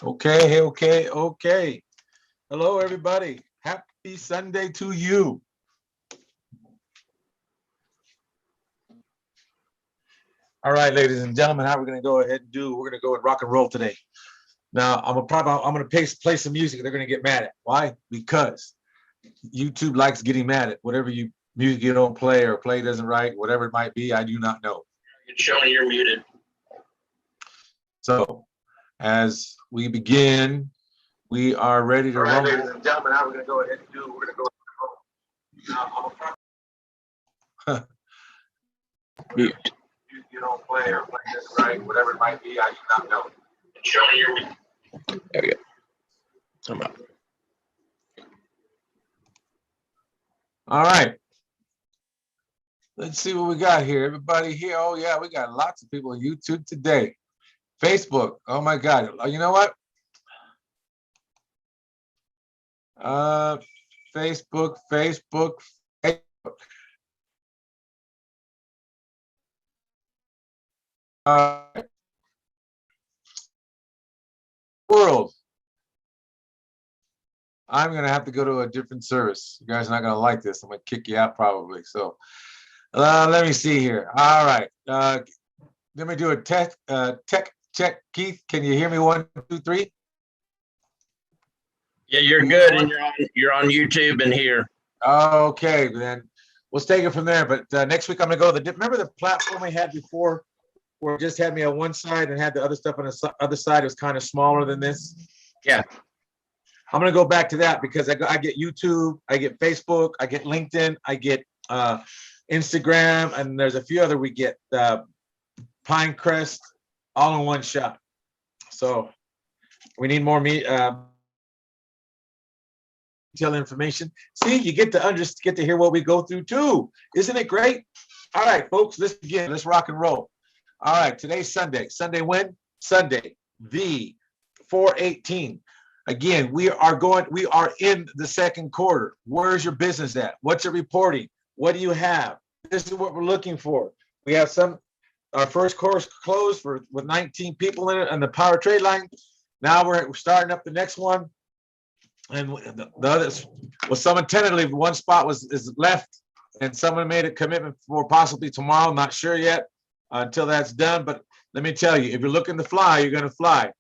Okay. Hello, everybody. Happy Sunday to you. All right, ladies and gentlemen, how we're going to go ahead and do? We're going to go and rock and roll today. Now, I'm going to play some music. They're going to get mad at. Why? Because YouTube likes getting mad at whatever music you don't play or play doesn't right, whatever it might be. I do not know. It's showing you're muted. So, as we begin, we are ready to rumble. Ladies and gentlemen, how we're going to go ahead and do? We're going to go. Mute. You don't play or play this right, whatever it might be. I do not know. It's showing you're muted. There we go. I'm up. All right. Let's see what we got here. Everybody here. Oh, yeah, we got lots of people on YouTube today. Facebook. Oh, my God. You know what? Facebook. World. I'm going to have to go to a different service. You guys are not going to like this. I'm going to kick you out probably. So let me see here. All right. Let me do a tech check. Keith, can you hear me? 1, 2, 3. Yeah, you're good, and you're on YouTube and here. Okay, then we'll take it from there. But next week I'm going to go to remember the platform we had before where it just had me on one side and had the other stuff on the other side. It was kind of smaller than this. Yeah. I'm going to go back to that because I get YouTube, I get Facebook, I get LinkedIn, I get Instagram, and there's a few other we get Pinecrest, all in one shot. So we need more detailed information. See, you get to hear what we go through too. Isn't it great? All right, folks, let's begin. Let's rock and roll. All right, today's Sunday. Sunday when? Sunday, the 4/18. Again, we are in the second quarter. Where's your business at? What's it reporting? What do you have? This is what we're looking for. We have our first course closed with 19 people in it on the power trade line. Now we're starting up the next one. And the others, well, someone tentatively, one spot is left, and someone made a commitment for possibly tomorrow. Not sure yet until that's done. But let me tell you, if you're looking to fly, you're going to fly.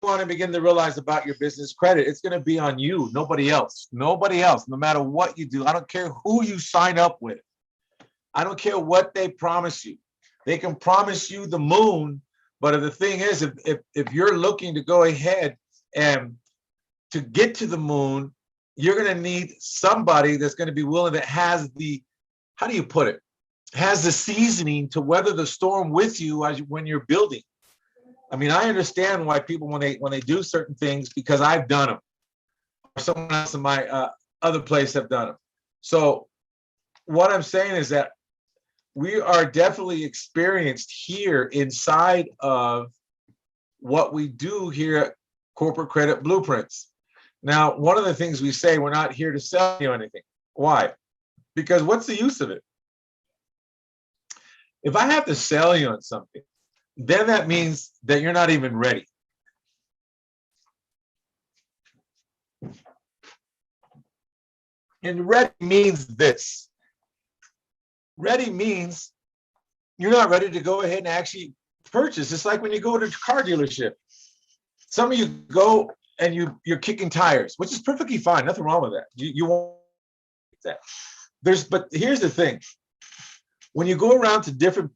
Want to begin to realize about your business credit, it's going to be on you, nobody else, no matter what you do. I don't care who you sign up with. I don't care what they promise you. They can promise you the moon, but the thing is, if you're looking to go ahead and to get to the moon, you're going to need somebody that's going to be willing, that has the, how do you put it, has the seasoning to weather the storm with you when you're building. I mean, I understand why people, when they do certain things, because I've done them, or someone else in my other place have done them. So what I'm saying is that we are definitely experienced here inside of what we do here at Corporate Credit Blueprints. Now, one of the things we say, we're not here to sell you anything. Why? Because what's the use of it? If I have to sell you on something, then that means that you're not even ready. And ready means this. Ready means you're not ready to go ahead and actually purchase. It's like when you go to a car dealership. Some of you go and you're kicking tires, which is perfectly fine. Nothing wrong with that. You won't that. But here's the thing. When you go around to different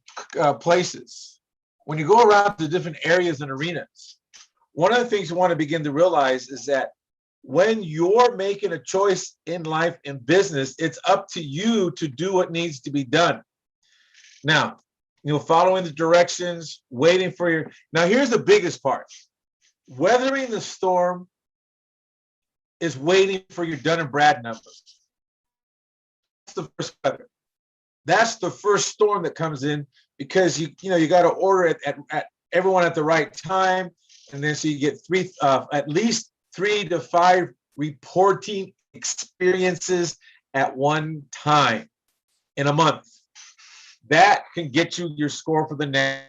places, when you go around to different areas and arenas, one of the things you want to begin to realize is that when you're making a choice in life and business, it's up to you to do what needs to be done. Now, following the directions, waiting for your, now here's the biggest part. Weathering the storm is waiting for your Dun and Brad numbers. That's the first weather. That's the first storm that comes in, because you got to order it at everyone at the right time, and then so you get at least 3 to 5 reporting experiences at one time in a month. That can get you your score for the next.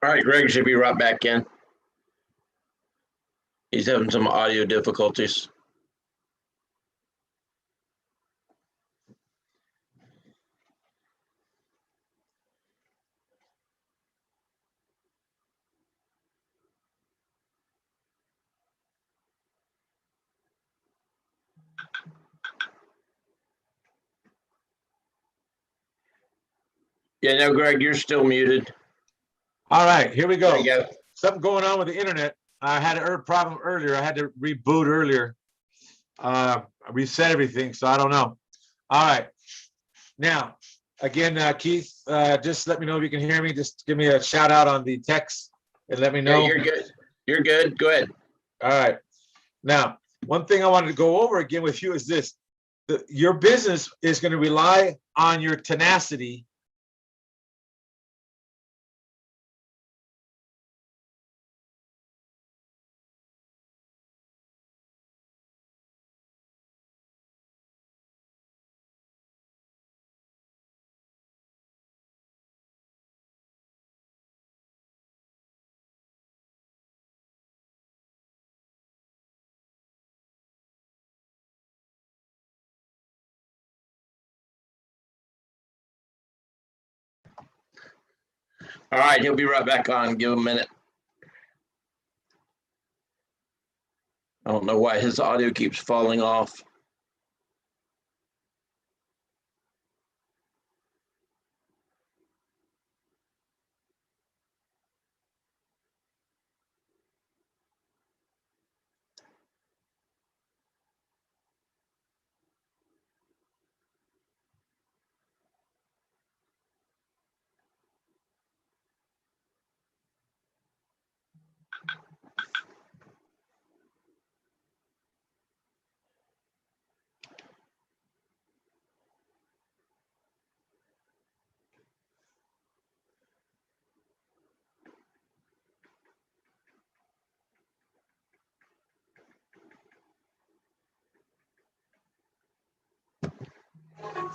All right, Greg should be right back in. He's having some audio difficulties. Yeah, no, Greg, you're still muted. All right, here we There go. you go. Something going on with the internet. I had a problem earlier. I had to reboot earlier. I reset everything, so I don't know. All right. Now, again, Keith, just let me know if you can hear me. Just give me a shout out on the text and let me Yeah, know. you're good. You're good. Go ahead. All right. Now, one thing I wanted to go over again with you is this. Your business is going to rely on your tenacity. All right, he'll be right back on. Give him a minute. I don't know why his audio keeps falling off.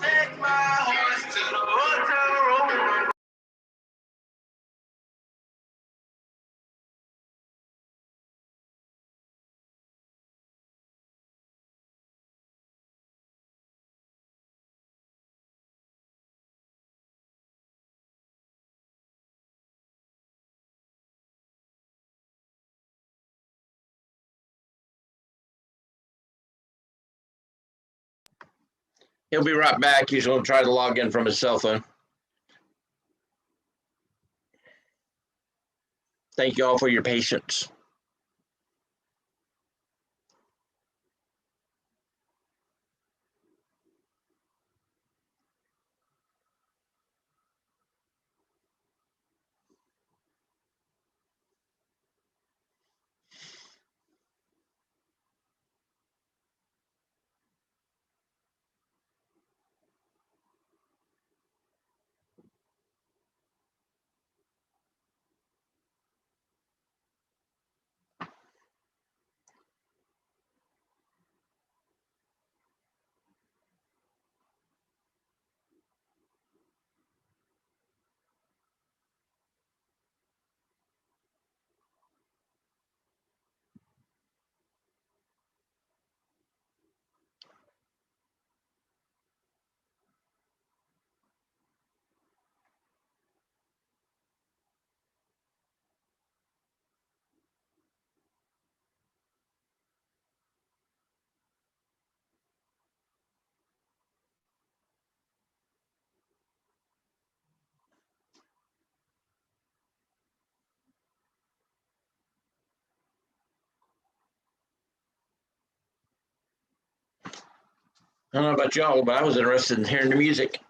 Take my horse to the hotel room. He'll be right back. He's going to try to log in from his cell phone. Thank you all for your patience. I don't know about y'all, but I was interested in hearing the music.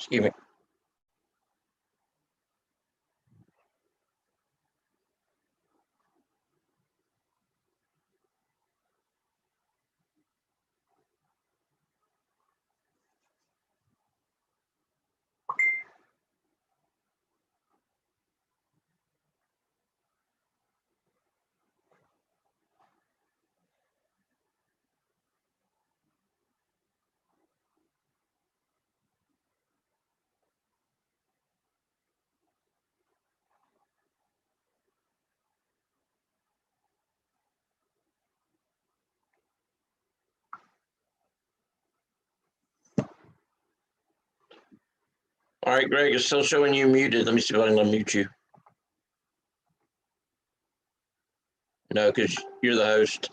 Excuse me. All right, Greg, it's still showing you muted. Let me see if I can unmute you. No, because you're the host.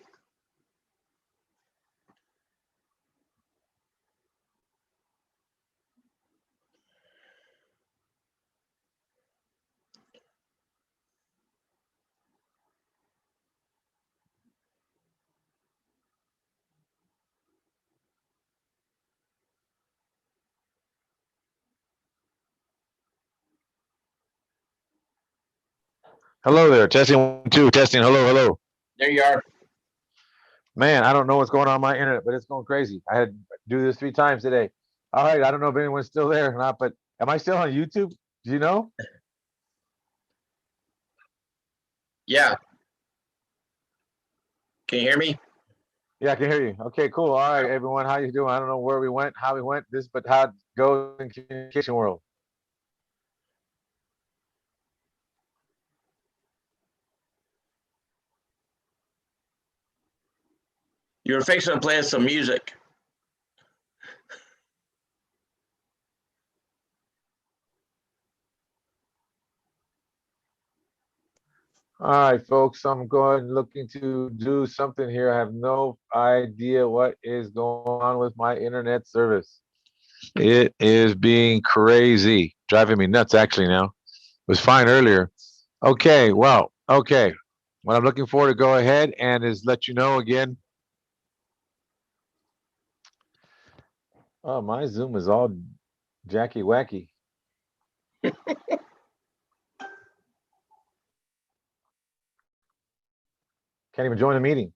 Hello there. Testing 1, 2. Testing. Hello, hello. There you are. Man, I don't know what's going on my internet, but it's going crazy. I had to do this 3 times today. All right. I don't know if anyone's still there or not, but am I still on YouTube? Do you know? Yeah. Can you hear me? Yeah, I can hear you. Okay, cool. All right, everyone. How you doing? I don't know where we went, how we went, this, but how it goes in communication world. You were fixing to play us some music. All right, folks, I'm going looking to do something here. I have no idea what is going on with my internet service. It is being crazy, driving me nuts actually now. It was fine earlier. Okay, well, okay. What I'm looking for to go ahead and is let you know again. Oh, my Zoom is all jacky wacky. Can't even join the meeting.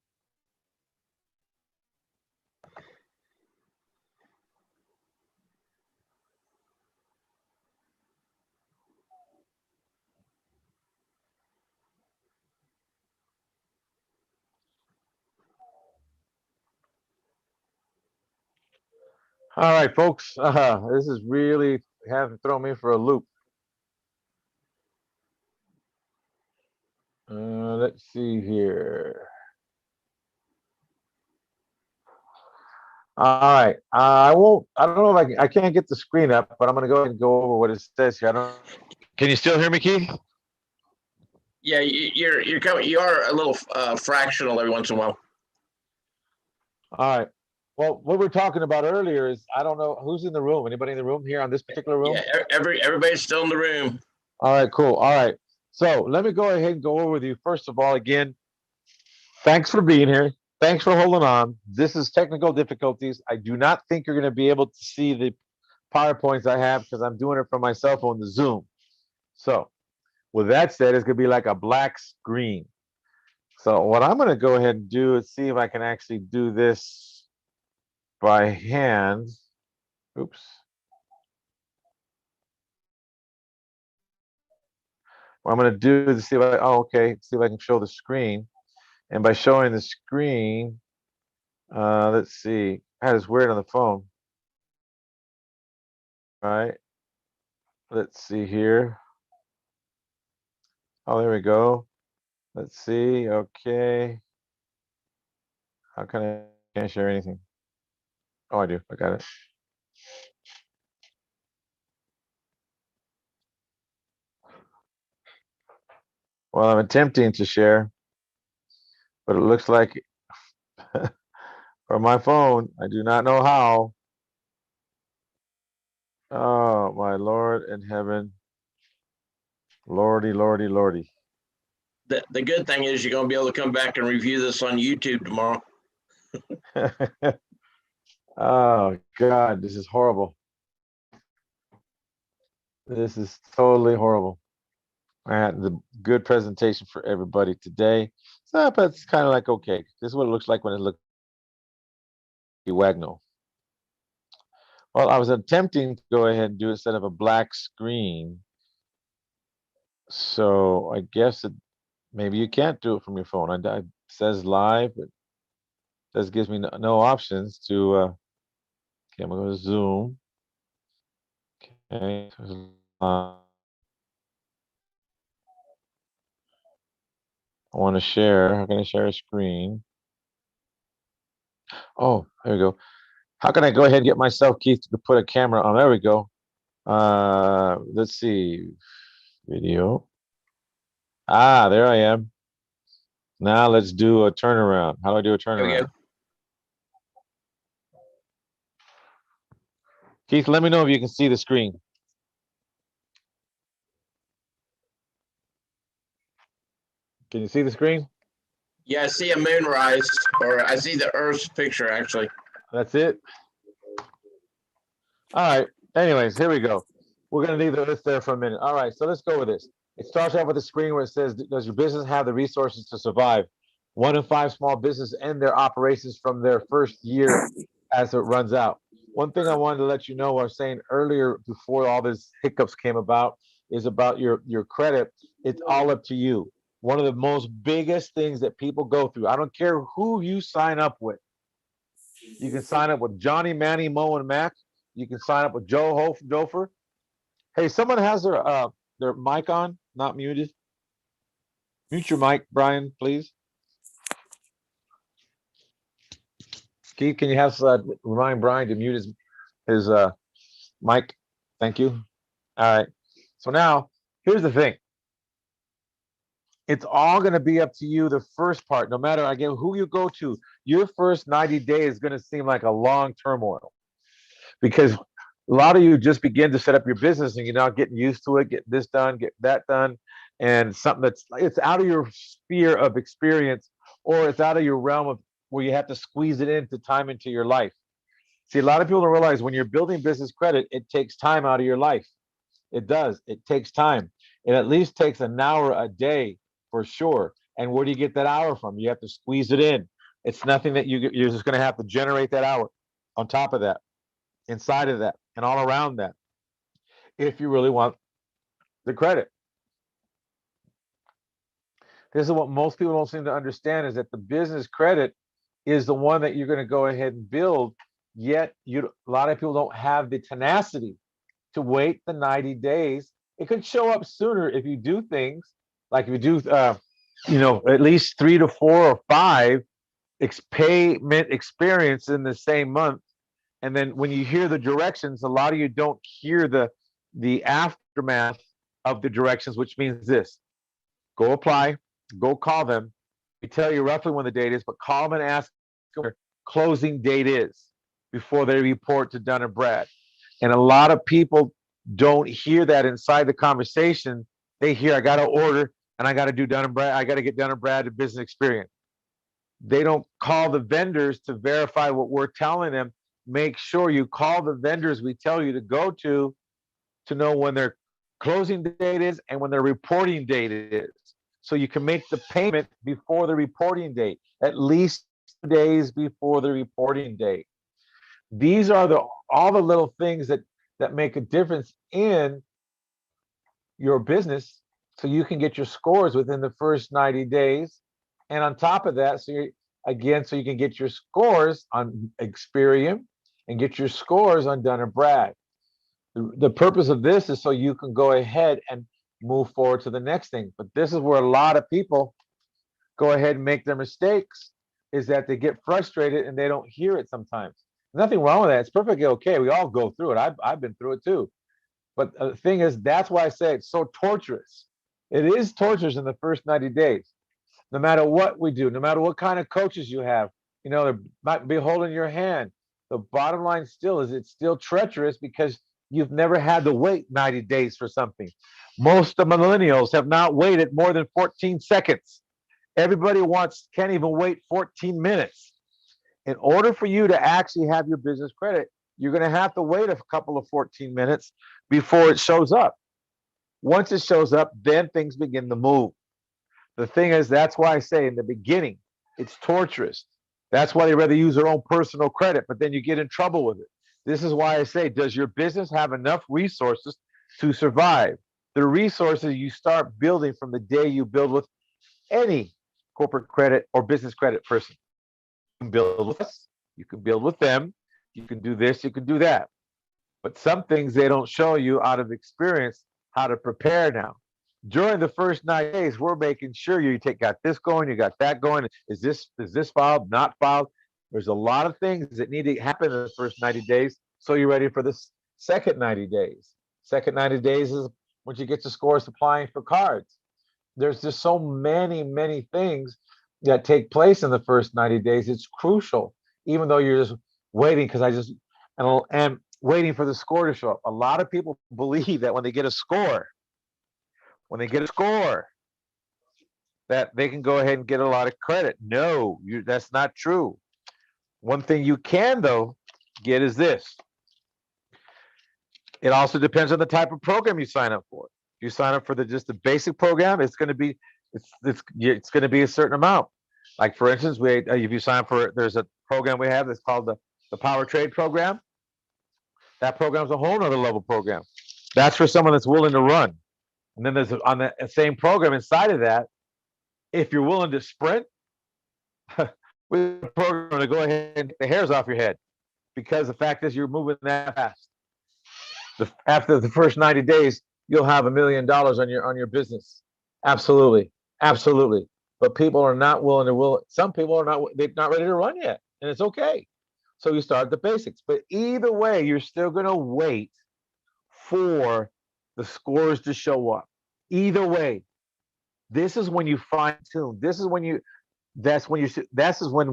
All right, folks. This is really having thrown me for a loop. Let's see here. All right. I won't. I don't know if I can't get the screen up, but I'm going to go ahead and go over what it says here. I don't. Can you still hear me, Keith? Yeah, you're coming. You are a little fractional every once in a while. All right. Well, what we were talking about earlier is I don't know who's in the room. Anybody in the room here on this particular room? Yeah, everybody's still in the room. All right, cool. All right. So let me go ahead and go over with you. First of all, again, thanks for being here. Thanks for holding on. This is technical difficulties. I do not think you're going to be able to see the PowerPoints I have because I'm doing it from my cell phone, the Zoom. So with that said, it's going to be like a black screen. So what I'm going to go ahead and do is see if I can actually do this by hand. Oops. What I'm going to do is see if see if I can show the screen. And by showing the screen, let's see. That is weird on the phone. All right. Let's see here. Oh, there we go. Let's see. Okay. How can I can't share anything? Oh, I do. I got it. Well, I'm attempting to share, but it looks like from my phone, I do not know how. Oh, my Lord in heaven. Lordy, lordy, lordy. The good thing is you're going to be able to come back and review this on YouTube tomorrow. Oh, God, this is horrible. This is totally horrible. I had the good presentation for everybody today. So, but it's kind of like, okay, this is what it looks like when it looks Wagnall. Well, I was attempting to go ahead and do it instead of a black screen. So I guess maybe you can't do it from your phone. It says live, but this gives me no options to, okay, I'm going to zoom. Okay, I want to share. How can I share a screen? Oh, there we go. How can I go ahead and get myself, Keith, to put a camera on? There we go. Let's see. Video. Ah, there I am. Now let's do a turnaround. How do I do a There we go. turnaround? Keith, let me know if you can see the screen. Can you see the screen? Yeah, I see a moonrise, or I see the Earth's picture actually. That's it. All right. Anyways, here we go. We're going to leave this there for a minute. All right. So let's go with this. It starts out with a screen where it says, does your business have the resources to survive? 1 in 5 small businesses end their operations from their first year as it runs out. One thing I wanted to let you know, I was saying earlier before all these hiccups came about, is about your credit. It's all up to you. One of the most biggest things that people go through, I don't care who you sign up with. You can sign up with Johnny, Manny, Mo, and Mac. You can sign up with Joe Hofer. Hey, someone has their mic on, not muted. Mute your mic, Brian, please. Keith, can you have remind Brian to mute his mic? Thank you. All right. So now, here's the thing. It's all going to be up to you. The first part, no matter again who you go to, your first 90 days is going to seem like a long turmoil because a lot of you just begin to set up your business and you're not getting used to it, get this done, get that done, and something that's it's out of your sphere of experience or it's out of your realm of where you have to squeeze it into time into your life. See, a lot of people don't realize when you're building business credit, it takes time out of your life. It does. It takes time. It at least takes an hour a day for sure. And where do you get that hour from? You have to squeeze it in. It's nothing that you're just going to have to generate that hour on top of that, inside of that, and all around that if you really want the credit. This is what most people don't seem to understand is that the business credit is the one that you're going to go ahead and build. Yet a lot of people don't have the tenacity to wait the 90 days. It could show up sooner if you do things like if you do, at least 3 to 4 or 5 payment experience in the same month. And then when you hear the directions, a lot of you don't hear the aftermath of the directions, which means this: go apply, go call them. We tell you roughly when the date is, but call them and ask them what their closing date is before they report to Dun and Brad. And a lot of people don't hear that inside the conversation. They hear, I got to order and I got to do Dun and Brad. I got to get Dun and Brad to business experience. They don't call the vendors to verify what we're telling them. Make sure you call the vendors we tell you to go to know when their closing date is and when their reporting date is. So you can make the payment before the reporting date, at least 2 days before the reporting date. These are all the little things that make a difference in your business so you can get your scores within the first 90 days. And on top of that, so you can get your scores on Experian and get your scores on Dun & Brad. The purpose of this is so you can go ahead and move forward to the next thing. But this is where a lot of people go ahead and make their mistakes, is that they get frustrated and they don't hear it sometimes. Nothing wrong with that. It's perfectly okay. We all go through it. I've been through it too. But the thing is, that's why I say it's so torturous. It is torturous in the first 90 days. No matter what we do, no matter what kind of coaches you have, they might be holding your hand. The bottom line still is it's still treacherous because you've never had to wait 90 days for something. Most of millennials have not waited more than 14 seconds. Everybody can't even wait 14 minutes. In order for you to actually have your business credit, you're going to have to wait a couple of 14 minutes before it shows up. Once it shows up, then things begin to move. The thing is, that's why I say in the beginning, it's torturous. That's why they rather use their own personal credit, but then you get in trouble with it. This is why I say, does your business have enough resources to survive? The resources you start building from the day you build with any corporate credit or business credit person. You can build with us, you can build with them, you can do this, you can do that. But some things they don't show you out of experience how to prepare now. During the first 9 days, we're making sure got this going, you got that going. Is this filed, not filed? There's a lot of things that need to happen in the first 90 days so you're ready for the second 90 days. Second 90 days is once you get the scores applying for cards. There's just so many things that take place in the first 90 days. It's crucial, even though you're just waiting because and waiting for the score to show up. A lot of people believe that when they get a score, that they can go ahead and get a lot of credit. No, that's not true. One thing you can, though, get is this. It also depends on the type of program you sign up for. If you sign up for just the basic program, it's going to be a certain amount. Like for instance, if you sign up for, there's a program we have that's called the Power Trade program. That program is a whole other level program. That's for someone that's willing to run. And then there's on the same program inside of that, if you're willing to sprint, with a program to go ahead and get the hairs off your head, because the fact is you're moving that fast. After the first 90 days, you'll have $1 million on your business. Absolutely. But people are not some people are not ready to run yet, and it's okay. So you start the basics. But either way, you're still going to wait for the scores to show up. Either way, this is when you fine tune. This is when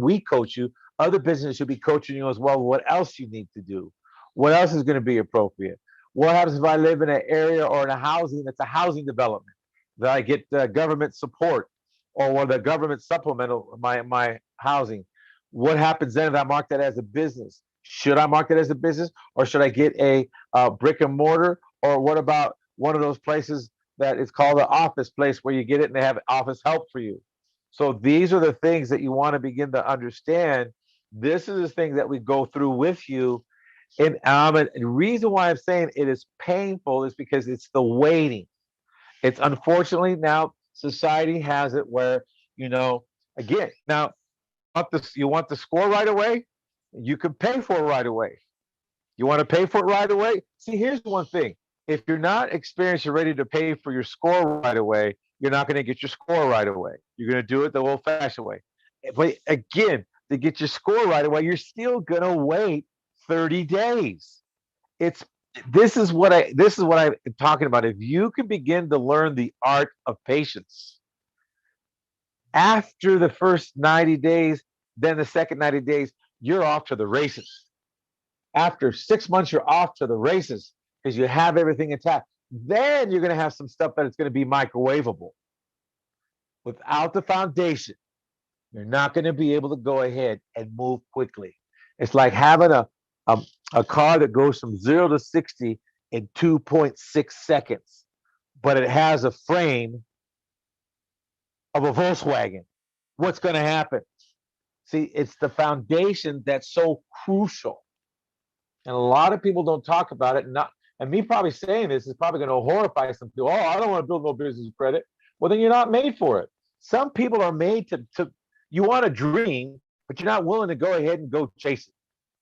we coach you. Other businesses should be coaching you as well. What else you need to do? What else is going to be appropriate? What happens if I live in an area or in a housing that's a housing development that I get government support, or where the government supplemental my housing? What happens then if I mark that as a business? Should I mark it as a business, or should I get a brick and mortar? Or what about one of those places that is called an office place where you get it and they have office help for you? So these are the things that you want to begin to understand. This is the thing that we go through with you. And the reason why I'm saying it is painful is because it's the waiting. It's unfortunately now society has it where, again, now you want the score right away, you can pay for it right away. You want to pay for it right away? See, here's one thing. If you're not experienced, you're ready to pay for your score right away, you're not going to get your score right away. You're going to do it the old-fashioned way. But again, to get your score right away, you're still going to wait 30 days. This is what I'm talking about. If you can begin to learn the art of patience after the first 90 days, then the second 90 days, you're off to the races. After 6 months, you're off to the races because you have everything intact. Then you're going to have some stuff that is going to be microwavable. Without the foundation, you're not going to be able to go ahead and move quickly. It's like having a car that goes from 0 to 60 in 2.6 seconds, but it has a frame of a Volkswagen. What's going to happen? See, it's the foundation that's so crucial. And a lot of people don't talk about it. And me probably saying this is probably going to horrify some people. Oh, I don't want to build no business credit. Well, then you're not made for it. Some people are made to you want a dream, but you're not willing to go ahead and go chase it.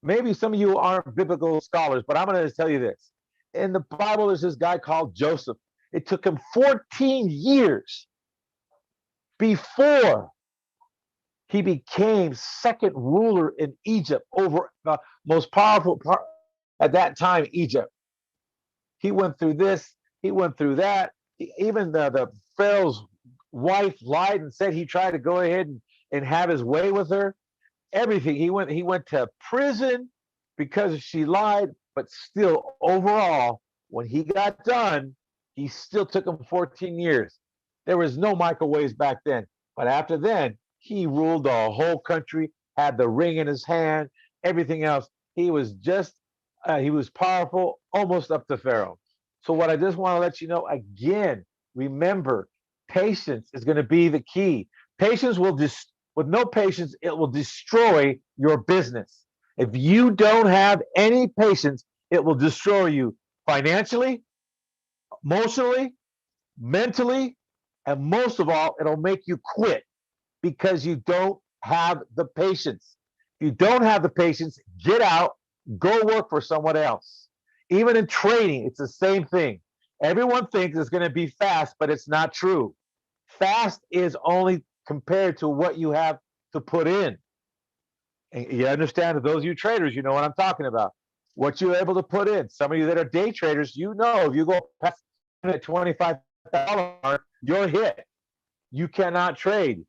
Maybe some of you aren't biblical scholars, but I'm going to tell you this. In the Bible, there's this guy called Joseph. It took him 14 years before he became second ruler in Egypt over the most powerful part at that time, Egypt. He went through this. He went through that. Even the Pharaoh's wife lied and said he tried to go ahead and have his way with her. Everything. He went to prison because she lied, but still overall, when he got done, he still took him 14 years. There was no microwaves back then. But after then, he ruled the whole country, had the ring in his hand, everything else. He was powerful, almost up to Pharaoh. So what I just want to let you know again, remember, patience is going to be the key. Patience will with no patience, it will destroy your business. If you don't have any patience, it will destroy you financially, emotionally, mentally, and most of all, it'll make you quit because you don't have the patience. If you don't have the patience, get out, go work for someone else. Even in trading, it's the same thing. Everyone thinks it's going to be fast, but it's not true. Fast is only compared to what you have to put in. And you understand, those of you traders, you know what I'm talking about. What you're able to put in. Some of you that are day traders, you know, if you go past the $25 mark, you're hit. You cannot trade.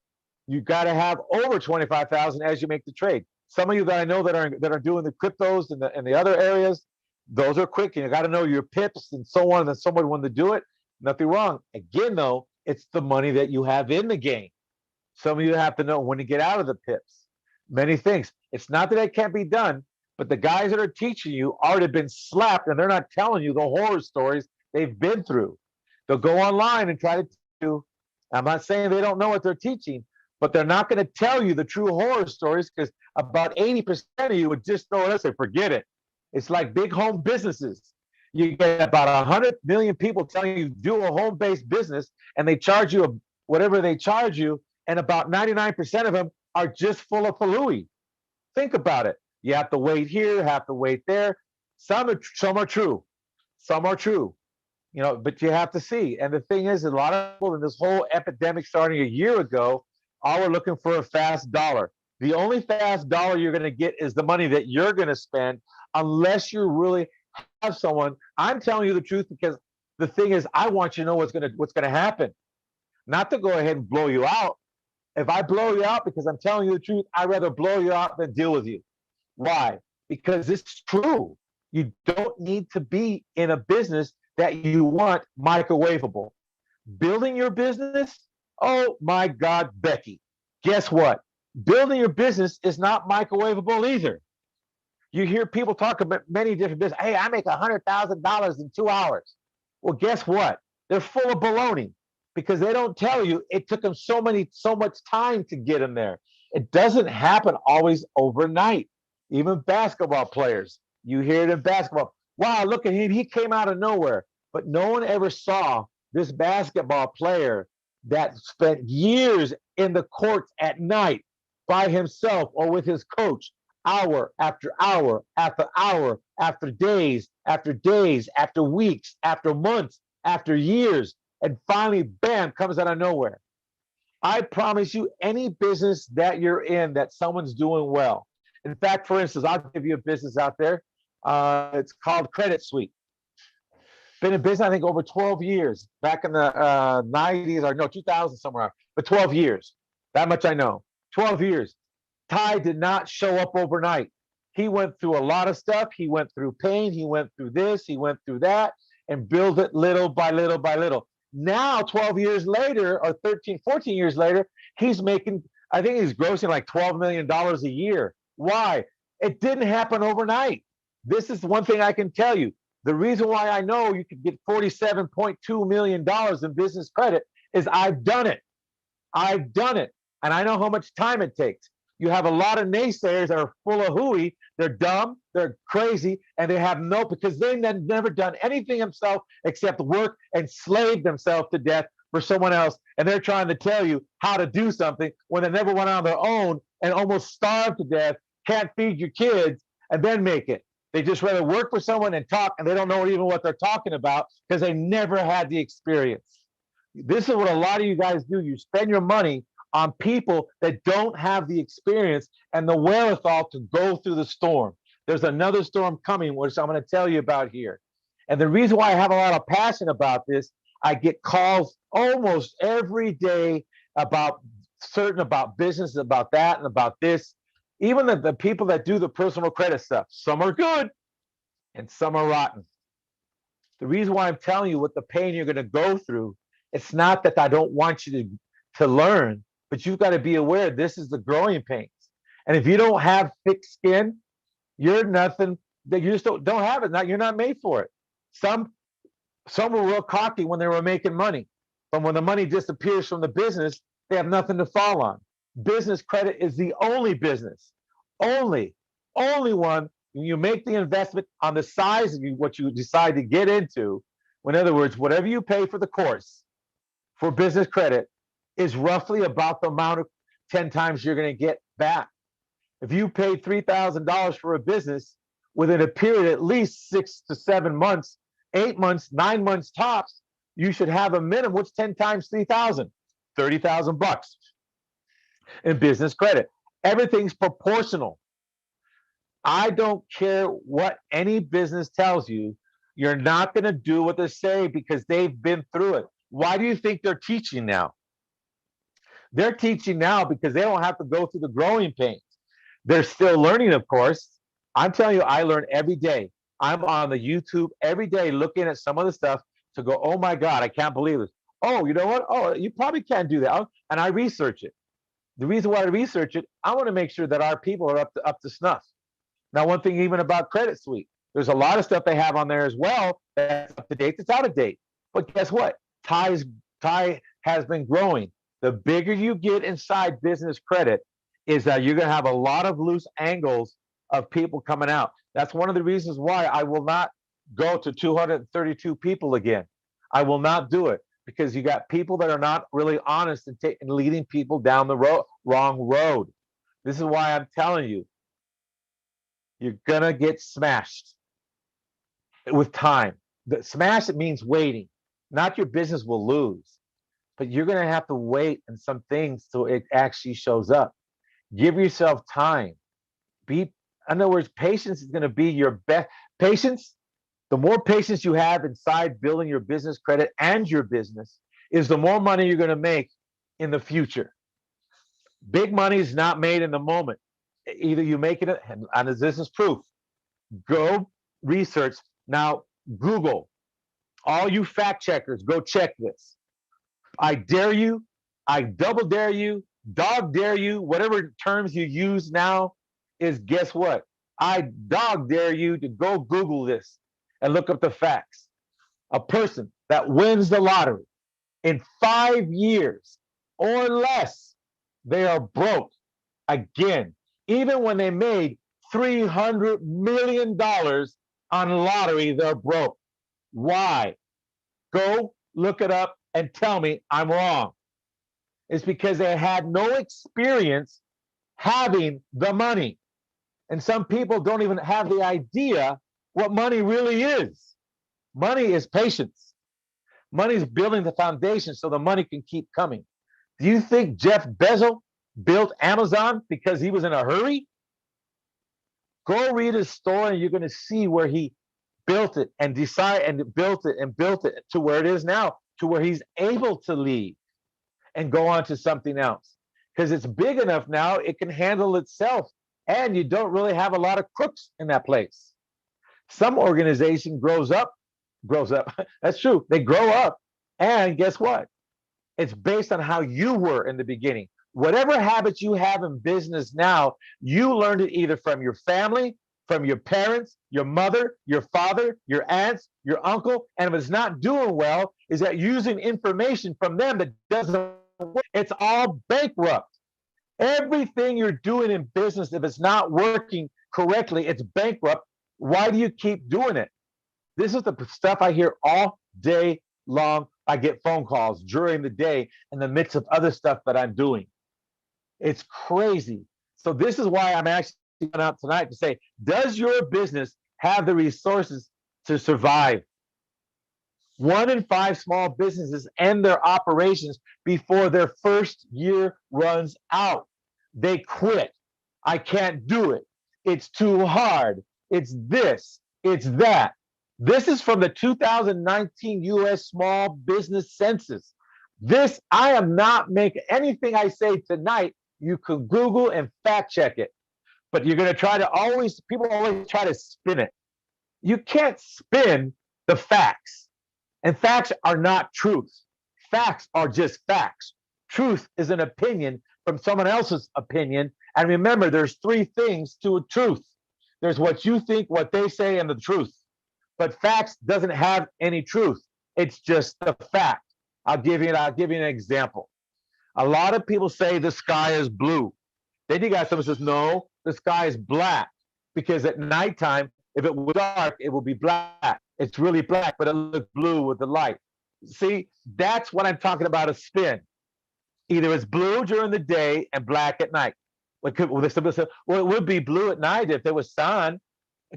You got to have over 25,000 as you make the trade. Some of you that I know that are doing the cryptos and the other areas, those are quick. And you got to know your pips and so on and so on when to do it. Nothing wrong. Again, though, it's the money that you have in the game. Some of you have to know when to get out of the pips. Many things. It's not that it can't be done, but the guys that are teaching you already been slapped, and they're not telling you the horror stories they've been through. They'll go online and try to do. I'm not saying they don't know what they're teaching, but they're not going to tell you the true horror stories because about 80% of you would just throw it and say, forget it. It's like big home businesses. You get about 100 million people telling you do a home-based business, and they charge you whatever they charge you, and about 99% of them are just full of falooey. Think about it. You have to wait here, have to wait there. Some are true. Some are true. You know, but you have to see. And the thing is, a lot of people in this whole epidemic starting a year ago, all are looking for a fast dollar. The only fast dollar you're going to get is the money that you're going to spend, unless you really have someone. I'm telling you the truth because the thing is, I want you to know what's going to happen, not to go ahead and blow you out. If I blow you out because I'm telling you the truth, I'd rather blow you out than deal with you. Why? Because it's true. You don't need to be in a business that you want microwavable. Building your business, oh my God, Becky, guess what? Building your business is not microwavable either. You hear people talk about many different businesses. Hey, I make $100,000 in 2 hours. Well, guess what? They're full of baloney because they don't tell you it took them so much time to get in there. It doesn't happen always overnight. Even basketball players, you hear it in basketball. Wow, look at him. He came out of nowhere. But no one ever saw this basketball player that spent years in the courts at night by himself or with his coach, hour after hour after hour, after days, after weeks, after months, after years. And finally, bam, comes out of nowhere. I promise you, any business that you're in that someone's doing well. In fact, for instance, I'll give you a business out there. It's called Credit Suite. Been in business, I think, over 12 years. Back in the 90s, or no, 2000 somewhere, but 12 years. That much I know. 12 years. Ty did not show up overnight. He went through a lot of stuff. He went through pain. He went through this. He went through that and built it little by little by little. Now, 12 years later, or 13, 14 years later, he's making, I think he's grossing like $12 million a year. Why? It didn't happen overnight. This is one thing I can tell you. The reason why I know you could get $47.2 million in business credit is I've done it. I've done it. And I know how much time it takes. You have a lot of naysayers that are full of hooey. They're dumb, they're crazy, and they have no, because they've never done anything themselves except work and slave themselves to death for someone else. And they're trying to tell you how to do something when they never went on their own and almost starved to death, can't feed your kids, and then make it. They just rather work for someone and talk, and they don't know even what they're talking about because they never had the experience. This is what a lot of you guys do. You spend your money on people that don't have the experience and the wherewithal to go through the storm. There's another storm coming, which I'm going to tell you about here. And the reason why I have a lot of passion about this, I get calls almost every day about business, about that, and about this. Even the people that do the personal credit stuff, some are good and some are rotten. The reason why I'm telling you what the pain you're going to go through, it's not that I don't want you to learn, but you've got to be aware this is the growing pains. And if you don't have thick skin, you're nothing. You just don't have it. You're not made for it. Some Some were real cocky when they were making money, but when the money disappears from the business, they have nothing to fall on. Business credit is the only business, only, only one. When you make the investment on the size of what you decide to get into, in other words, whatever you pay for the course for business credit is roughly about the amount of 10 times you're going to get back. If you paid $3,000 for a business within a period at least 6 to 7 months, 8 months, 9 months tops, you should have a minimum. What's 10 times 3,000? 30,000 bucks in business credit. Everything's proportional. I don't care what any business tells you. You're not going to do what they say because they've been through it. Why do you think they're teaching now? They're teaching now because they don't have to go through the growing pains. They're still learning, of course. I'm telling you, I learn every day. I'm on the YouTube every day looking at some of the stuff to go, oh my God, I can't believe this. Oh, you know what? Oh, you probably can't do that. And I research it. The reason why I research it, I want to make sure that our people are up to snuff. Now, one thing even about Credit Suite, there's a lot of stuff they have on there as well that's up to date, that's out of date. But guess what? Ty has been growing. The bigger you get inside business credit is that you're going to have a lot of loose angles of people coming out. That's one of the reasons why I will not go to 232 people again. I will not do it because you got people that are not really honest and leading people down the wrong road. This is why I'm telling you, you're going to get smashed with time. The smash, it means waiting. Not your business will lose, but you're going to have to wait in some things till it actually shows up. Give yourself time. In other words, patience is going to be your best. Patience, the more patience you have inside building your business credit and your business, is the more money you're going to make in the future. Big money is not made in the moment. Either you make it, and this is proof. Go research. Now, Google. All you fact checkers, go check this. I dare you. I double dare you. Dog dare you. Whatever terms you use now is, guess what? I dog dare you to go Google this and look up the facts. A person that wins the lottery in 5 years or less, they are broke again. Even when they made $300 million on lottery, they're broke. Why? Go look it up and tell me I'm wrong. It's because they had no experience having the money. And some people don't even have the idea what money really is. Money is patience. Money is building the foundation so the money can keep coming. Do you think Jeff Bezos built Amazon because he was in a hurry? Go read his story and you're going to see where he built it and built it to where it is now, to where he's able to leave and go on to something else. Because it's big enough now, it can handle itself. And you don't really have a lot of crooks in that place. Some organization grows up. That's true. They grow up. And guess what? It's based on how you were in the beginning. Whatever habits you have in business now, you learned it either from your family, from your parents, your mother, your father, your aunts, your uncle, and if it's not doing well, is that using information from them that doesn't work. It's all bankrupt. Everything you're doing in business, if it's not working correctly, it's bankrupt. Why do you keep doing it? This is the stuff I hear all day long. I get phone calls during the day in the midst of other stuff that I'm doing. It's crazy. So this is why I'm actually going out tonight to say, does your business have the resources to survive? 1 in 5 small businesses end their operations before their first year runs out. They quit. I can't do it. It's too hard. It's this. It's that. This is from the 2019 U.S. Small Business Census. This, I am not making anything I say tonight. You can Google and fact check it. But you're going to try to people always try to spin it. You can't spin the facts. And facts are not truth. Facts are just facts. Truth is an opinion from someone else's opinion. And remember, there's 3 things to a truth. There's what you think, what they say, and the truth. But facts doesn't have any truth. It's just a fact. I'll give you an example. A lot of people say the sky is blue. Then you got someone who says, no, the sky is black. Because at nighttime, if it was dark, it will be black. It's really black, but it looks blue with the light. See, that's what I'm talking about, a spin. Either it's blue during the day and black at night. Like, well, somebody said, well, it would be blue at night if there was sun.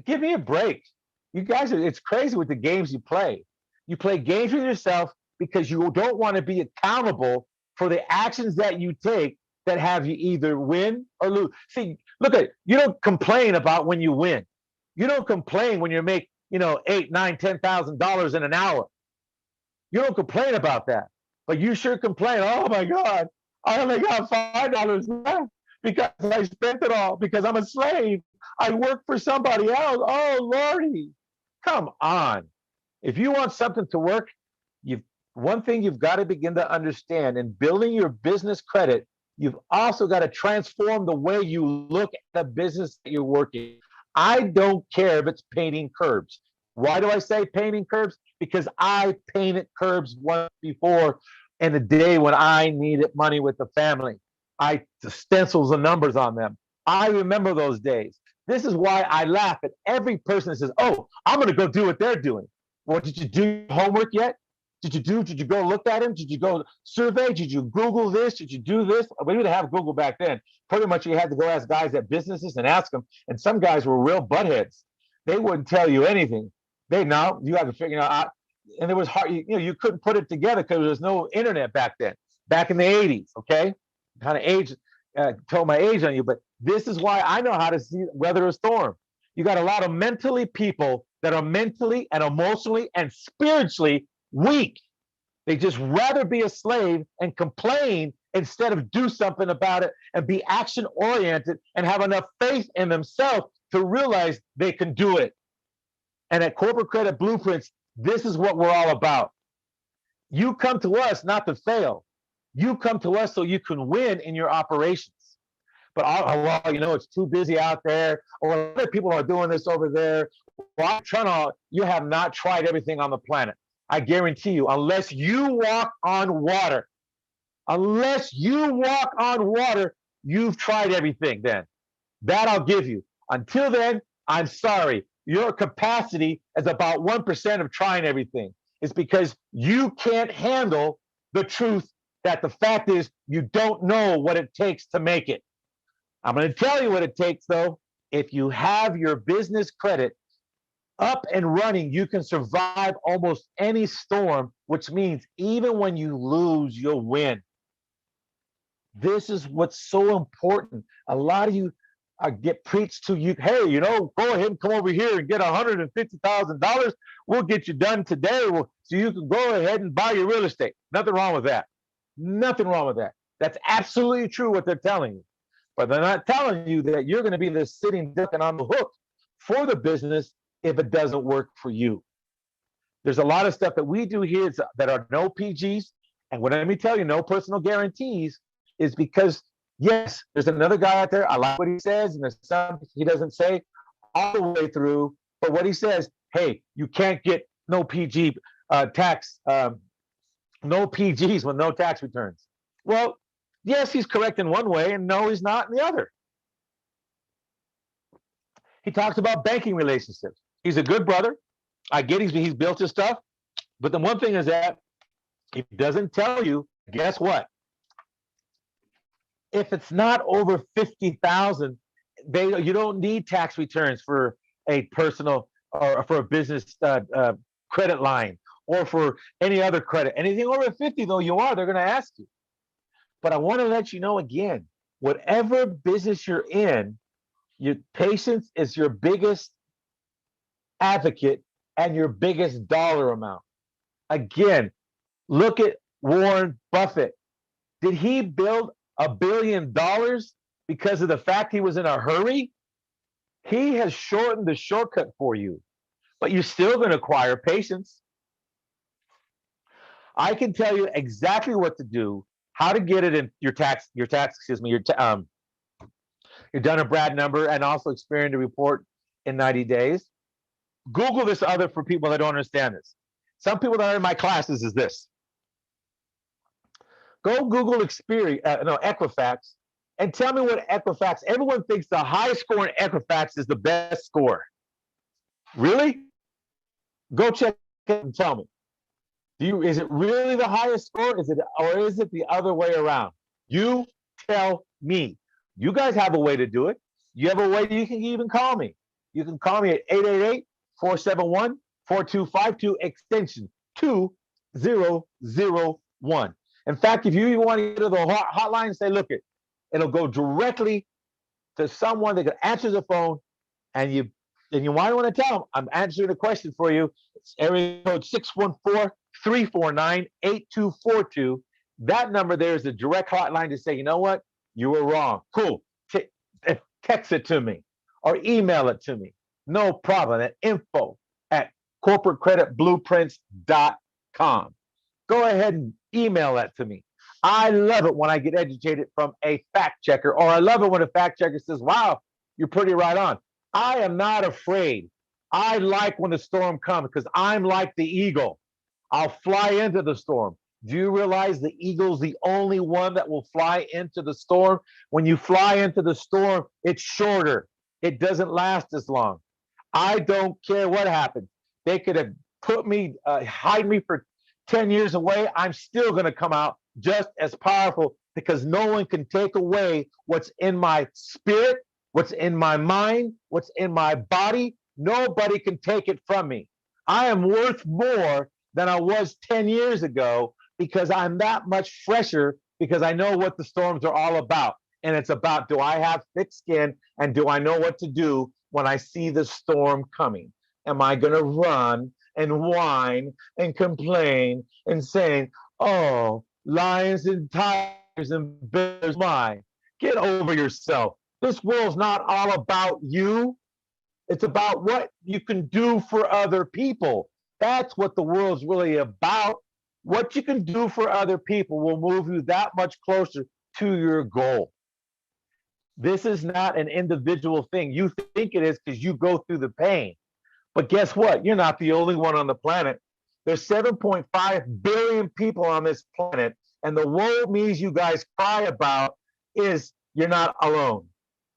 Give me a break. You guys it's crazy with the games you play. You play games with yourself because you don't want to be accountable for the actions that you take that have you either win or lose. See, look at it. You don't complain about when you win. You don't complain when you make, $8, $9, $10,000 in an hour. You don't complain about that. But you sure complain, oh my God, I only got $5 left because I spent it all, because I'm a slave. I work for somebody else. Oh Lordy. Come on. If you want something to work, one thing you've got to begin to understand in building your business credit, you've also got to transform the way you look at the business that you're working. I don't care if it's painting curbs. Why do I say painting curbs? Because I painted curbs once before in the day when I needed money with the family. The stencils and numbers on them. I remember those days. This is why I laugh at every person that says, oh, I'm going to go do what they're doing. Well, did you do your homework yet? Did you go look at them? Did you go survey? Did you Google this? Did you do this? We didn't have Google back then. Pretty much you had to go ask guys at businesses and ask them. And some guys were real buttheads. They wouldn't tell you anything. You got to figure out. And it was hard. You couldn't put it together because there was no internet back then. Back in the 80s, okay? Kind of age, told my age on you, but this is why I know how to weather a storm. You got a lot of people that are mentally and emotionally and spiritually weak. They just rather be a slave and complain instead of do something about it and be action oriented and have enough faith in themselves to realize they can do it. And at Corporate Credit Blueprints, this is what we're all about. You come to us not to fail. You come to us so you can win in your operations. But it's too busy out there, or other people are doing this over there. Well, you have not tried everything on the planet. I guarantee you, unless you walk on water, you've tried everything then. That I'll give you. Until then, I'm sorry. Your capacity is about 1% of trying everything. It's because you can't handle the truth that the fact is you don't know what it takes to make it. I'm going to tell you what it takes, though. If you have your business credit up and running, you can survive almost any storm, which means even when you lose, you'll win. This is what's so important. A lot of you get preached to you, hey, go ahead and come over here and get $150,000. We'll get you done today so you can go ahead and buy your real estate. Nothing wrong with that. Nothing wrong with that. That's absolutely true what they're telling you. But they're not telling you that you're going to be the sitting duck and on the hook for the business if it doesn't work for you. There's a lot of stuff that we do here that are no PGs. And let me tell you, no personal guarantees is because, yes, there's another guy out there. I like what he says, and there's some he doesn't say all the way through. But what he says, hey, you can't get no PG tax, no PGs with no tax returns. Well, yes, he's correct in one way, and no, he's not in the other. He talks about banking relationships. He's a good brother. I get he's built his stuff. But the one thing is that he doesn't tell you, guess what? If it's not over 50,000, you don't need tax returns for a personal or for a business credit line or for any other credit. Anything over 50, though, they're going to ask you. But I want to let you know again, whatever business you're in, your patience is your biggest advocate and your biggest dollar amount. Again, look at Warren Buffett. Did he build $1 billion because of the fact he was in a hurry? He has shortened the shortcut for you, but you're still going to acquire patience. I can tell you exactly what to do, how to get it in your Dun and Brad number, and also Experian to report in 90 days. Google this for people that don't understand this. some people that are in my classes is this. Go Google Equifax and tell me what Equifax, everyone thinks the highest score in Equifax is the best score. Really? Go check it and tell me. Is it really the highest score? Or is it the other way around? You tell me. You guys have a way to do it. You have a way you can even call me. You can call me at 888-471-4252 extension 2001. In fact, if you even want to get to the hotline and say, look, it'll go directly to someone that can answer the phone, and you might want to tell them, I'm answering a question for you. It's area code 614-349-8242. That number there is a direct hotline to say, you know what? You were wrong. Cool. Text it to me or email it to me. No problem. At info@corporatecreditblueprints.com. Go ahead and email that to me. I love it when I get educated from a fact checker, or I love it when a fact checker says, wow, you're pretty right on. I am not afraid. I like when the storm comes because I'm like the eagle. I'll fly into the storm. Do you realize the eagle's the only one that will fly into the storm? When you fly into the storm, it's shorter. It doesn't last as long. I don't care what happens. They could have hide me for 10 years away. I'm still going to come out just as powerful because no one can take away what's in my spirit, what's in my mind, what's in my body. Nobody can take it from me. I am worth more than I was 10 years ago because I'm that much fresher because I know what the storms are all about. And it's about, do I have thick skin and do I know what to do when I see the storm coming? Am I going to run and whine and complain and saying, oh, lions and tigers and bears, my, get over yourself. This world's not all about you. It's about what you can do for other people. That's what the world's really about. What you can do for other people will move you that much closer to your goal. This is not an individual thing. You think it is because you go through the pain. But guess what? You're not the only one on the planet. There's 7.5 billion people on this planet. And the woe means you guys cry about is you're not alone.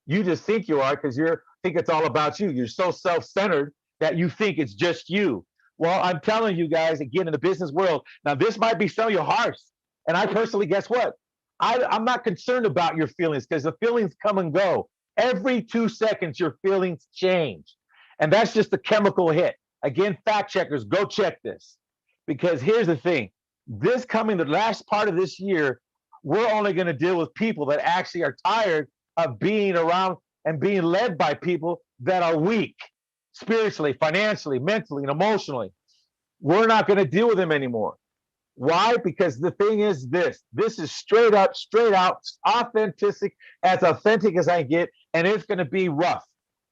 You just think you are because you think it's all about you. You're so self-centered that you think it's just you. Well, I'm telling you guys, again, in the business world, now this might be some of your hearts. And I personally, guess what? I'm not concerned about your feelings because the feelings come and go. Every 2 seconds, your feelings change. And that's just a chemical hit. Again, fact checkers, go check this. Because here's the thing. This coming, the last part of this year, we're only going to deal with people that actually are tired of being around and being led by people that are weak, spiritually, financially, mentally, and emotionally. We're not going to deal with them anymore. Why? Because the thing is this is straight out, authentic as I get, and it's going to be rough.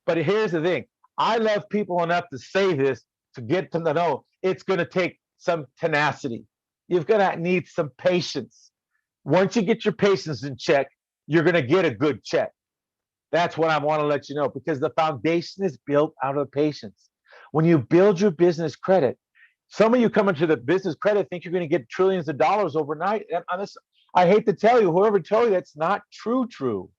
But here's the thing. I love people enough to say this, to get to know it's going to take some tenacity. You're going to need some patience. Once you get your patience in check, you're going to get a good check. That's what I want to let you know, because the foundation is built out of patience. When you build your business credit, some of you come into the business credit think you're going to get trillions of dollars overnight. And I hate to tell you, whoever told you that's not true.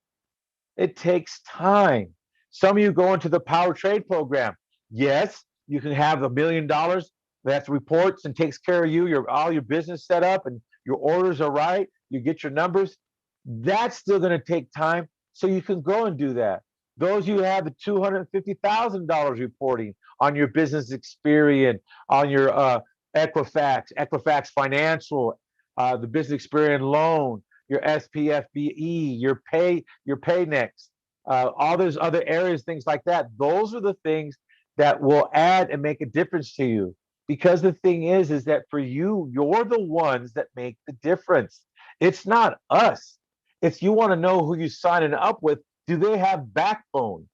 It takes time. Some of you go into the power trade program. Yes, you can have $1 million that reports and takes care of you, all your business set up and your orders are right. You get your numbers. That's still going to take time. So you can go and do that. Those you have the $250,000 reporting on your business experience, on your Equifax Financial, the business experience loan, your SPFBE, your PayNext, all those other areas, things like that. Those are the things that will add and make a difference to you. Because the thing is that for you, you're the ones that make the difference. It's not us. It's you want to know who you're signing up with. Do they have backbone?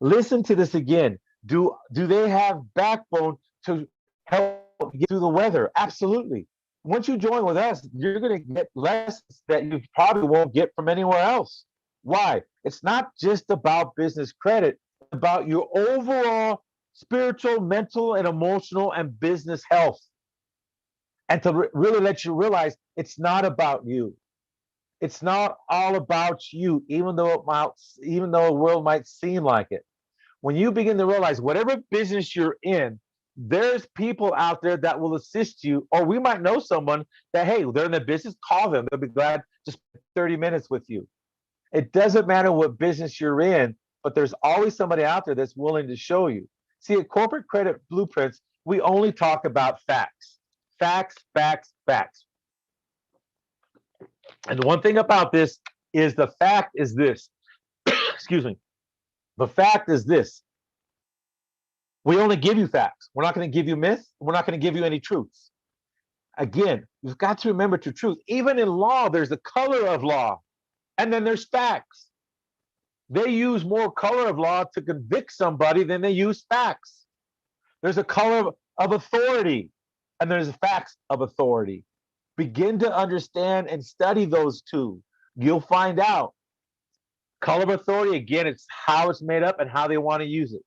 Listen to this again. Do they have backbone to help get through the weather? Absolutely. Once you join with us, you're going to get lessons that you probably won't get from anywhere else. Why? It's not just about business credit, it's about your overall spiritual, mental, and emotional and business health. and to really let you realize it's not about you. It's not all about you, even though the world might seem like it. When you begin to realize whatever business you're in, there's people out there that will assist you, or we might know someone that, hey, they're in the business, call them. They'll be glad to spend 30 minutes with you. It doesn't matter what business you're in, but there's always somebody out there that's willing to show you. See, at Corporate Credit Blueprints, we only talk about facts. Facts, facts, facts. And the one thing about this is the fact is this. Excuse me. The fact is this. We only give you facts. We're not going to give you myths. We're not going to give you any truths. Again, you've got to remember the truth. Even in law, there's the color of law, and then there's facts. They use more color of law to convict somebody than they use facts. There's a color of authority, and there's facts of authority. Begin to understand and study those two. You'll find out. Color of authority, again, it's how it's made up and how they want to use it.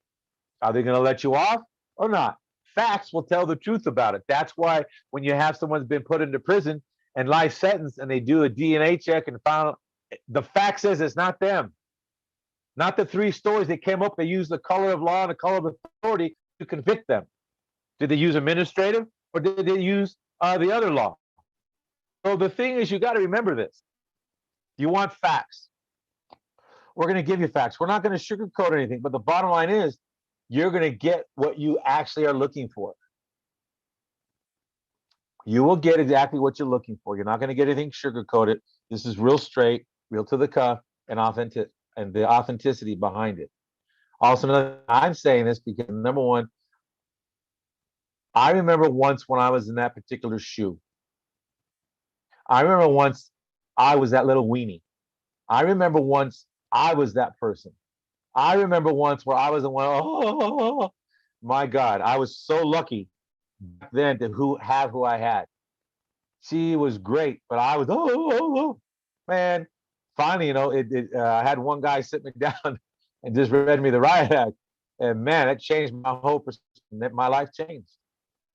Are they going to let you off or not? Facts will tell the truth about it. That's why when you have someone's been put into prison and life sentence and they do a DNA check and found the fact says it's not them. Not the three stories they came up, they used the color of law and the color of authority to convict them. Did they use administrative or did they use the other law? So the thing is, you got to remember this. You want facts. We're going to give you facts. We're not going to sugarcoat anything, but the bottom line is you're going to get what you actually are looking for. You will get exactly what you're looking for. You're not going to get anything sugarcoated. This is real straight, real to the cuff, and authentic, and the authenticity behind it. Also, I'm saying this because number one, I remember once when I was in that particular shoe. I remember once I was that little weenie. I remember once I was that person. I remember once where I was the one, oh, my God, I was so lucky back then to have who I had. She was great, but I was, man. Finally, I had one guy sit me down and just read me the riot act. And man, it changed my whole perspective. My life changed.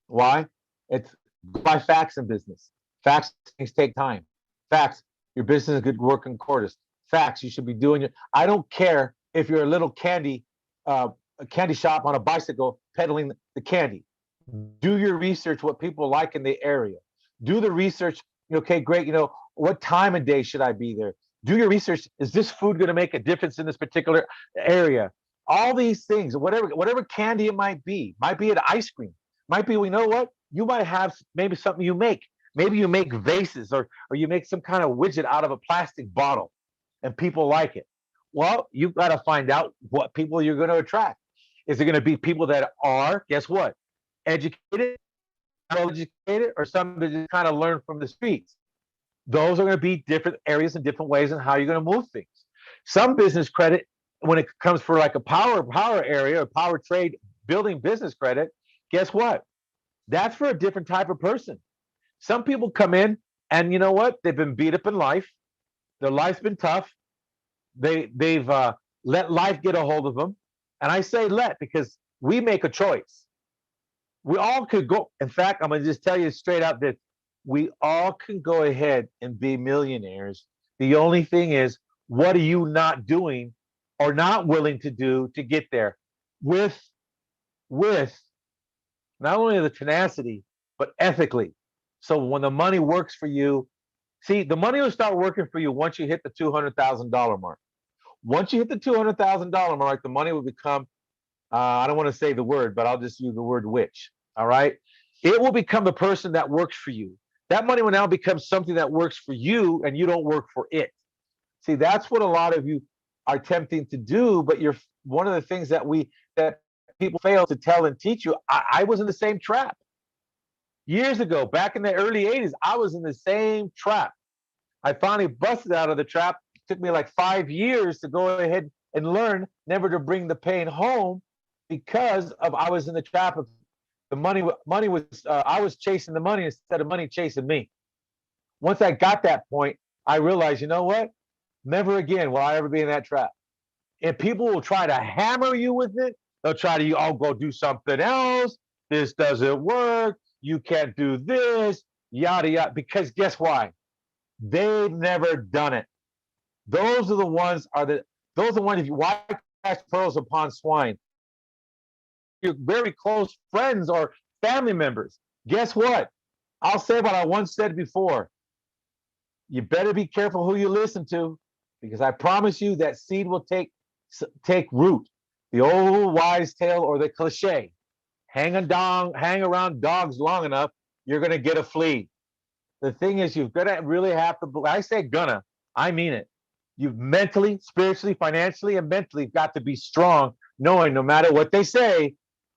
Why? It's by facts in business. Facts, things take time. Facts, your business is good work in quarters. Facts, you should be doing it. I don't care if you're a little candy shop on a bicycle peddling the candy. Do your research, what people like in the area. Do the research. Okay, great. What time of day should I be there? Do your research. Is this food going to make a difference in this particular area? All these things, whatever candy it might be an ice cream. Might be, you might have maybe something you make. Maybe you make vases or you make some kind of widget out of a plastic bottle and people like it. Well, you've got to find out what people you're going to attract. Is it going to be people that are, guess what, educated, well educated, or some that just kind of learn from the streets? Those are going to be different areas and different ways in how you're going to move things. Some business credit, when it comes for like a power area or power trade building business credit, guess what? That's for a different type of person. Some people come in and you know what? They've been beat up in life. Their life's been tough. They've let life get a hold of them. And I say let because we make a choice. We all could go. In fact, I'm going to just tell you straight out that we all can go ahead and be millionaires. The only thing is, what are you not doing or not willing to do to get there with not only the tenacity, but ethically. So when the money works for you, see, the money will start working for you once you hit the $200,000 mark. Once you hit the $200,000 mark, the money will become, I don't want to say the word, but I'll just use the word witch. All right. It will become the person that works for you. That money will now become something that works for you and you don't work for it. See, that's what a lot of you are attempting to do. But you're one of the things that people fail to tell and teach you. I was in the same trap. Years ago, back in the early 80s, I was in the same trap. I finally busted out of the trap. It took me like 5 years to go ahead and learn never to bring the pain home because I was in the trap of the money was, I was chasing the money instead of money chasing me. Once I got that point, I realized, you know what? Never again will I ever be in that trap. And people will try to hammer you with it. They'll try to, go do something else. This doesn't work. You can't do this. yada, yada. Because guess why? They've never done it. Those are the ones if you why catch pearls upon swine, your very close friends or family members. Guess what? I'll say what I once said before. You better be careful who you listen to, because I promise you that seed will take root. The old wise tale or the cliche: hang around dogs long enough, you're gonna get a flea. The thing is, you've got to really have to. I say gonna, I mean it. You've mentally, spiritually, financially, and mentally got to be strong, knowing no matter what they say,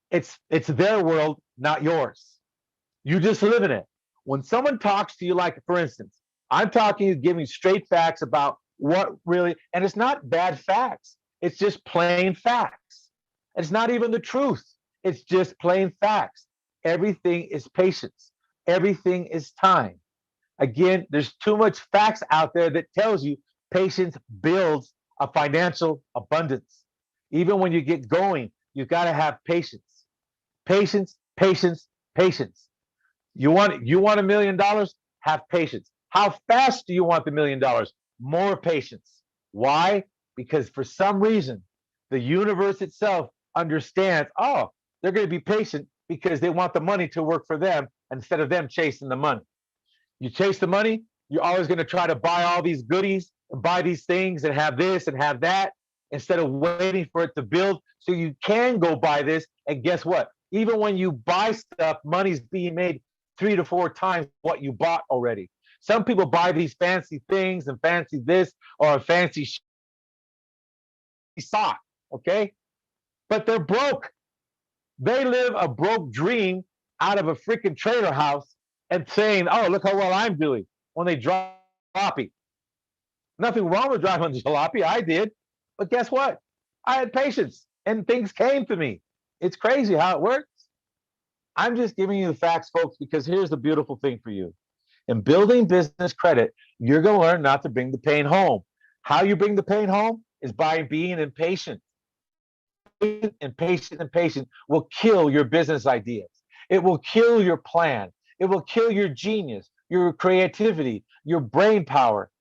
it's their world, not yours. You just live in it. When someone talks to you, like for instance, I'm talking you, giving straight facts about what really, and it's not bad facts. It's just plain facts. It's not even the truth. It's just plain facts. Everything is patience. Everything is time. Again, there's too much facts out there that tells you patience builds a financial abundance. Even when you get going, you got to have patience. Patience, patience, patience. You want $1 million? Have patience. How fast do you want the $1 million? More patience. Why? Because for some reason, the universe itself understands, oh, they're going to be patient because they want the money to work for them instead of them chasing the money. You chase the money, you're always going to try to buy all these goodies and buy these things and have this and have that instead of waiting for it to build so you can go buy this. And guess what? Even when you buy stuff, money's being made 3 to 4 times what you bought already. Some people buy these fancy things and fancy this or a fancy sock, okay? But they're broke. They live a broke dream out of a freaking trailer house and saying, oh, look how well I'm doing when they drop jalopy. Nothing wrong with driving the jalopy. I did. But guess what? I had patience and things came to me. It's crazy how it works. I'm just giving you the facts, folks, because here's the beautiful thing for you. In building business credit, you're going to learn not to bring the pain home. How you bring the pain home is by being impatient. Impatient will kill your business ideas. It will kill your plan. It will kill your genius, your creativity, your brain power.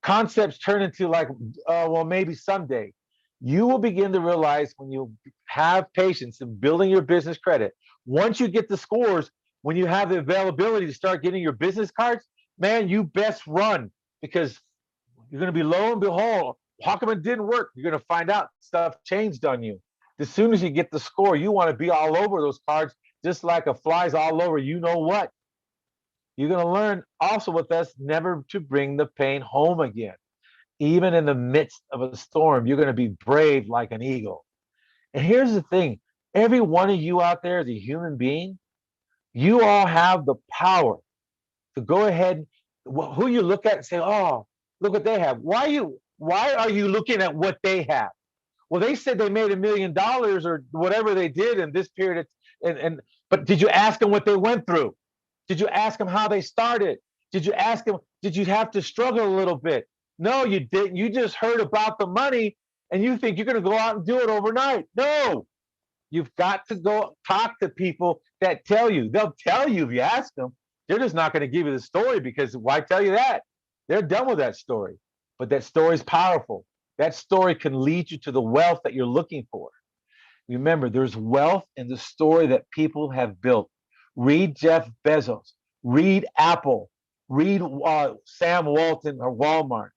Concepts turn into like, well, maybe someday. You will begin to realize when you have patience in building your business credit, once you get the scores, when you have the availability to start getting your business cards, man, you best run, because you're going to be lo and behold, how come it didn't work? You're going to find out stuff changed on you. As soon as you get the score, you want to be all over those cards, just like a fly's all over you know what. You're going to learn also with us never to bring the pain home again. Even in the midst of a storm, you're going to be brave like an eagle. And here's the thing, every one of you out there is a human being. You all have the power to go ahead, who you look at and say, oh, look what they have. Why are you looking at what they have? Well, they said they made $1 million or whatever they did in this period. But did you ask them what they went through? Did you ask them how they started? Did you ask them, did you have to struggle a little bit? No, you didn't. You just heard about the money and you think you're going to go out and do it overnight. No, you've got to go talk to people that tell you. They'll tell you if you ask them. They're just not going to give you the story, because why tell you that? They're done with that story. But that story is powerful. That story can lead you to the wealth that you're looking for. Remember, there's wealth in the story that people have built. Read Jeff Bezos. Read Apple. Read Sam Walton or Walmart.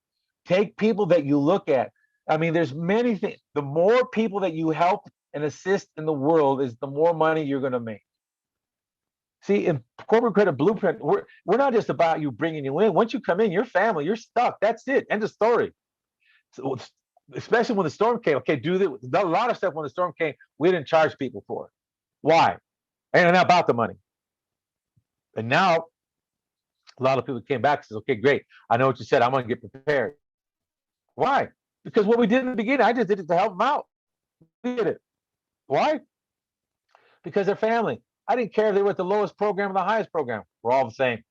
Take people that you look at. I mean, there's many things. The more people that you help and assist in the world is the more money you're going to make. See, in corporate credit blueprint, we're not just about you bringing you in. Once you come in, your family, you're stuck. That's it. End of story. So, especially when the storm came. Okay, a lot of stuff when the storm came, we didn't charge people for it. Why? And not about the money. And now a lot of people came back and says, okay, great. I know what you said. I'm going to get prepared. Why? Because what we did in the beginning, I just did it to help them out. We did it. Why? Because they're family. I didn't care if they were at the lowest program or the highest program. We're all the same.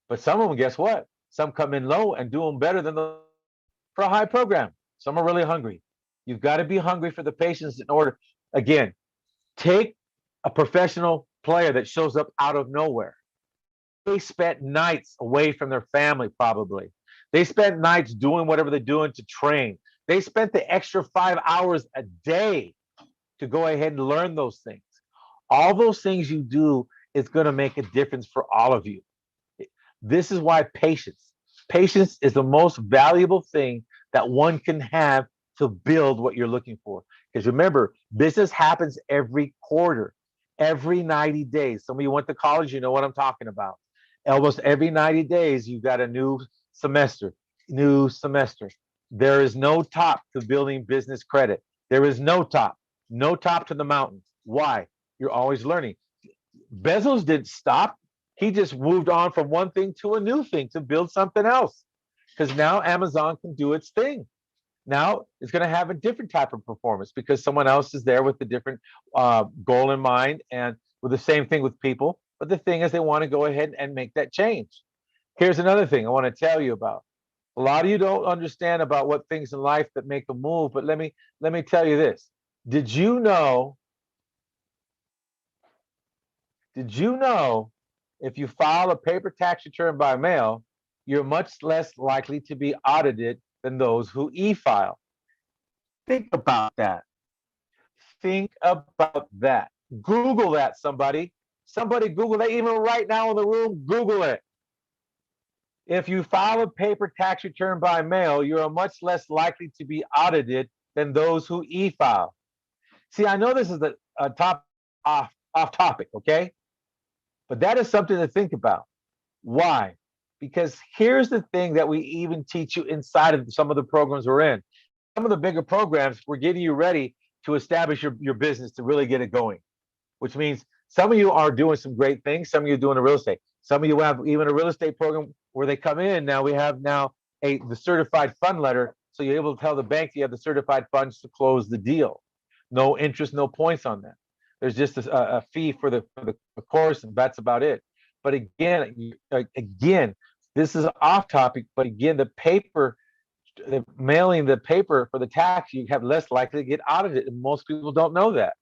But some of them, guess what? Some come in low and do them better than for a high program. Some are really hungry. You've got to be hungry for the patience in order. Again, take a professional player that shows up out of nowhere. They spent nights away from their family, probably. They spent nights doing whatever they're doing to train. They spent the extra 5 hours a day to go ahead and learn those things. All those things you do is going to make a difference for all of you. This is why patience is the most valuable thing that one can have to build what you're looking for. Because remember, business happens every quarter, every 90 days. Some of you went to college, you know what I'm talking about. Almost every 90 days, you've got a new semester, new semester. There is no top to building business credit. There is no top to the mountain. Why? You're always learning. Bezos didn't stop. He just moved on from one thing to a new thing to build something else. Because now Amazon can do its thing. Now it's going to have a different type of performance because someone else is there with a different goal in mind, and with the same thing with people. But the thing is, they want to go ahead and make that change. Here's another thing I want to tell you about. A lot of you don't understand about what things in life that make a move, but let me tell you this. Did you know if you file a paper tax return by mail, you're much less likely to be audited than those who e-file? Think about that. Think about that. Google that, somebody. Somebody Google that. Even right now in the room, Google it. If you file a paper tax return by mail, you're much less likely to be audited than those who e-file. See, I know this is a top off topic, okay? But that is something to think about. Why? Because here's the thing that we even teach you inside of some of the programs we're in. Some of the bigger programs, we're getting you ready to establish your business, to really get it going, which means some of you are doing some great things. Some of you are doing the real estate. Some of you have even a real estate program where they come in. Now we have the certified fund letter. So you're able to tell the bank you have the certified funds to close the deal. No interest, no points on that. There's just a fee for the course, and that's about it. But again, this is off topic. But again, mailing the paper for the tax, you have less likely to get audited, and most people don't know that.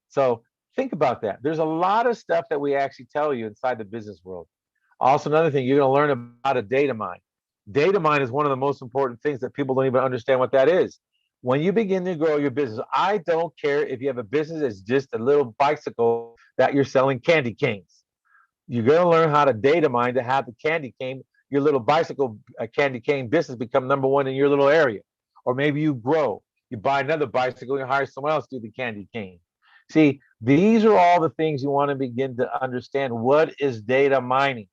So think about that. There's a lot of stuff that we actually tell you inside the business world. Also, another thing, you're going to learn about a data mine. Data mine is one of the most important things that people don't even understand what that is. When you begin to grow your business, I don't care if you have a business that's just a little bicycle that you're selling candy canes. You're going to learn how to data mine to have the candy cane, your little bicycle candy cane business, become number one in your little area. Or maybe you grow, you buy another bicycle and hire someone else to do the candy cane. See, these are all the things you want to begin to understand. What is data mining?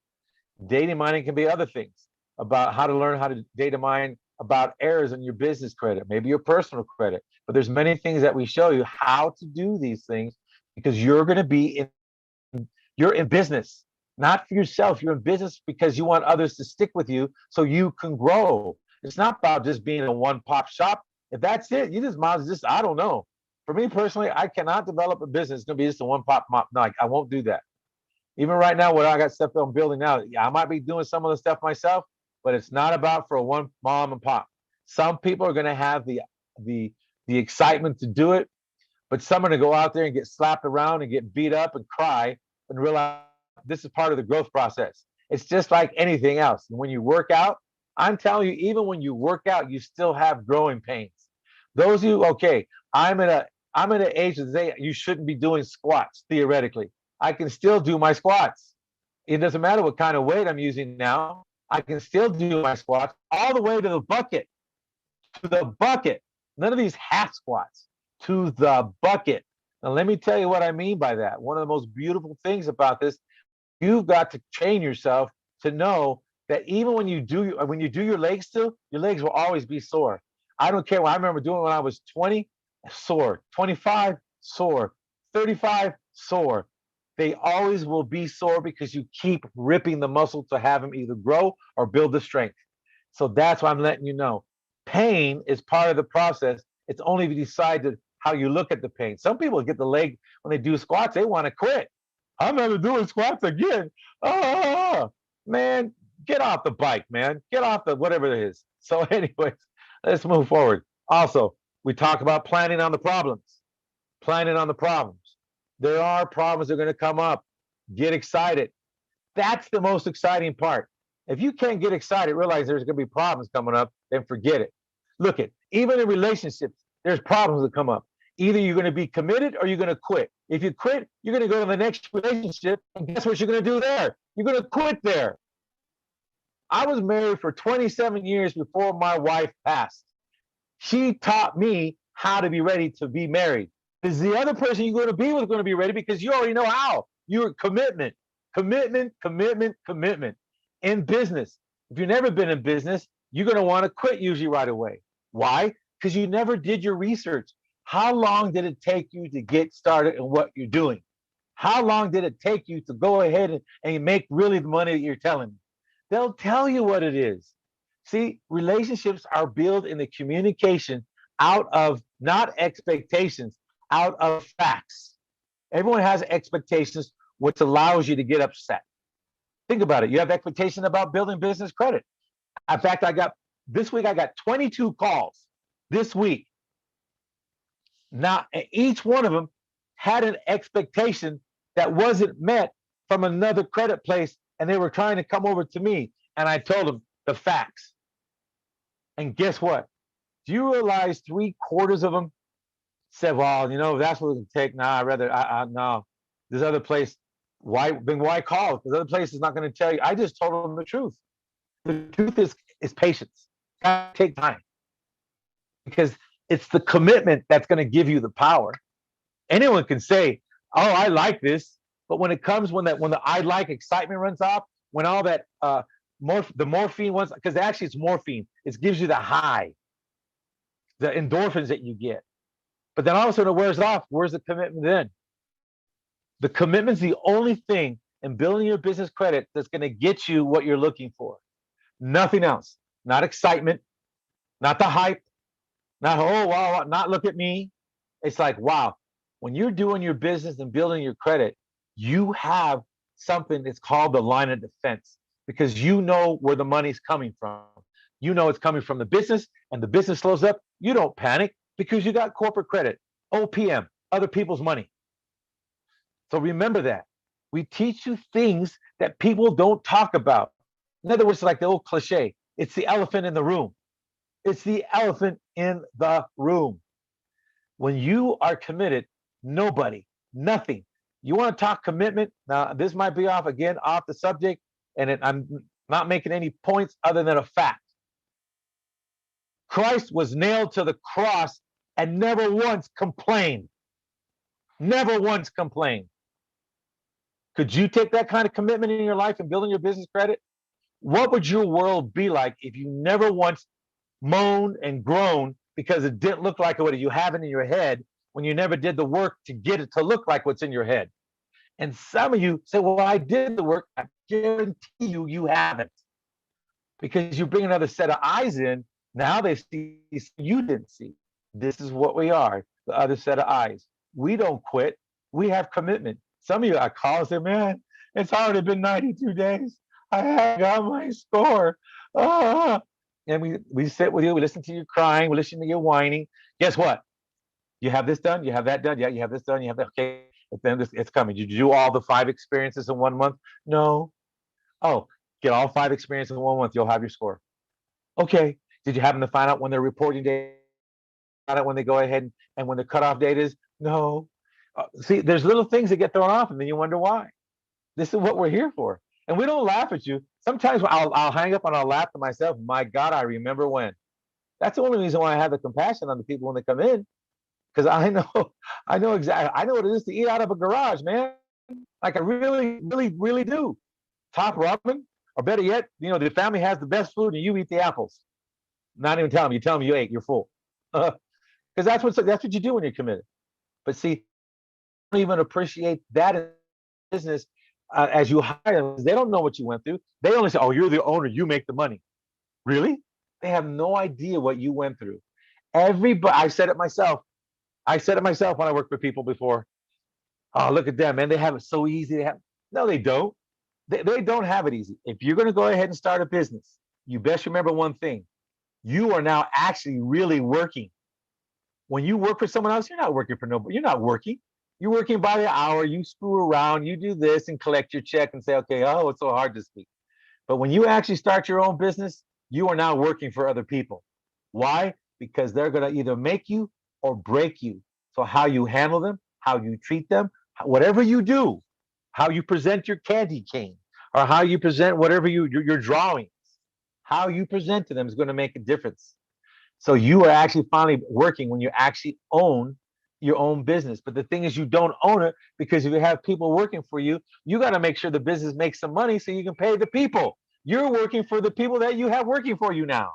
Data mining can be other things, about how to learn how to data mine about errors in your business credit, maybe your personal credit. But there's many things that we show you how to do these things, because you're going to be you're in business, not for yourself. You're in business because you want others to stick with you so you can grow. It's not about just being a one-pop shop. If that's it, you just might just, I don't know. For me personally, I cannot develop a business. It's going to be just a one-pop mop. No, I won't do that. Even right now, what I got stuff I'm building now, I might be doing some of the stuff myself, but it's not about for a one mom and pop. Some people are going to have the excitement to do it, but some are going to go out there and get slapped around and get beat up and cry and realize this is part of the growth process. It's just like anything else. And when you work out, I'm telling you, even when you work out, you still have growing pains. Those of you, okay, I'm at an age that say you shouldn't be doing squats theoretically. I can still do my squats. It doesn't matter what kind of weight I'm using now. I can still do my squats all the way to the bucket. To the bucket. None of these half squats. To the bucket. Now, let me tell you what I mean by that. One of the most beautiful things about this, you've got to train yourself to know that even when you do your legs still, your legs will always be sore. I don't care what I remember doing when I was 20, sore. 25, sore. 35, sore. They always will be sore because you keep ripping the muscle to have them either grow or build the strength. So that's why I'm letting you know. Pain is part of the process. It's only if you decide how you look at the pain. Some people get the leg when they do squats, they want to quit. I'm never doing squats again. Oh, man, get off the bike, man. Get off the whatever it is. So anyways, let's move forward. Also, we talk about planning on the problems. Planning on the problems. There are problems that are going to come up. Get excited. That's the most exciting part. If you can't get excited, realize there's going to be problems coming up, then forget it. Look at, even in relationships, there's problems that come up. Either you're going to be committed or you're going to quit. If you quit, you're going to go to the next relationship, and guess what you're going to do there? You're going to quit there. I was married for 27 years before my wife passed. She taught me how to be ready to be married. Because the other person you're going to be with is going to be ready because you already know how. You're commitment, commitment, commitment, commitment. In business, if you've never been in business, you're going to want to quit usually right away. Why? Because you never did your research. How long did it take you to get started in what you're doing? How long did it take you to go ahead and make really the money that you're telling me? They'll tell you what it is. See, relationships are built in the communication out of not expectations, out of facts. Everyone has expectations, which allows you to get upset. Think about it. You have expectations about building business credit. In fact, this week, I got 22 calls this week. Now, each one of them had an expectation that wasn't met from another credit place, and they were trying to come over to me, and I told them the facts. And guess what? Do you realize 3/4 of them said, well, that's what it would take. Nah, I'd rather, no, this other place, why call? Because other place is not going to tell you. I just told them the truth. The truth is patience. Gotta take time. Because it's the commitment that's going to give you the power. Anyone can say, oh, I like this. But when it comes, when the I like excitement runs off, when all that the morphine ones, because actually it's morphine, it gives you the high, the endorphins that you get. But then all of a sudden it wears off. Where's the commitment then? The commitment's the only thing in building your business credit that's going to get you what you're looking for. Nothing else. Not excitement, not the hype, not, oh, wow, not look at me. It's like, wow, when you're doing your business and building your credit, you have something that's called the line of defense because you know where the money's coming from. You know it's coming from the business, and the business slows up. You don't panic because you got corporate credit, OPM, other people's money. So remember that. We teach you things that people don't talk about. In other words, like the old cliche, it's the elephant in the room. It's the elephant in the room. When you are committed, nobody, nothing. You want to talk commitment? Now, this might be off the subject, and I'm not making any points other than a fact. Christ was nailed to the cross and never once complained. Never once complained. Could you take that kind of commitment in your life and building your business credit? What would your world be like if you never once moaned and groaned because it didn't look like what you have it in your head when you never did the work to get it to look like what's in your head? And some of you say, well, I did the work. I guarantee you haven't. Because you bring another set of eyes in, now they see you didn't see. This is what we are, the other set of eyes. We don't quit. We have commitment. Some of you, I call and say, man, it's already been 92 days. I haven't got my score. And we sit with you. We listen to you crying. We listen to you whining. Guess what? You have this done. You have that done. Yeah, you have this done. You have that. Okay. But then it's coming. Did you do all the 5 experiences in 1 month? No. Oh, get all 5 experiences in 1 month. You'll have your score. Okay. Did you happen to find out when their reporting date? Find out when they go ahead and when the cutoff date is? No. See, there's little things that get thrown off, and then you wonder why. This is what we're here for. And we don't laugh at you. Sometimes I'll hang up and I'll laugh to myself. My God, I remember when. That's the only reason why I have the compassion on the people when they come in, because I know exactly. I know what it is to eat out of a garage, man. Like I really, really, really do. Top ramen, or better yet, the family has the best food and you eat the apples. Not even tell them. You tell them you ate. You're full. Because that's what you do when you're committed. But see, don't even appreciate that in business as you hire them. They don't know what you went through. They only say, oh, you're the owner, you make the money. Really? They have no idea what you went through. Everybody, I said it myself when I worked with people before. Oh, look at them, man. They have it so easy. No, they don't. They don't have it easy. If you're going to go ahead and start a business, you best remember one thing. You are now actually really working. When you work for someone else, you're not working for nobody. You're not working. You're working by the hour, you screw around, you do this and collect your check and say, okay, oh, it's so hard this week. But when you actually start your own business, you are now working for other people. Why? Because they're going to either make you or break you. So how you handle them, how you treat them, whatever you do, how you present your candy cane, or how you present whatever your drawings, how you present to them is going to make a difference. So you are actually finally working when you actually own your own business. But the thing is, you don't own it because if you have people working for you, you got to make sure the business makes some money so you can pay the people. You're working for the people that you have working for you now.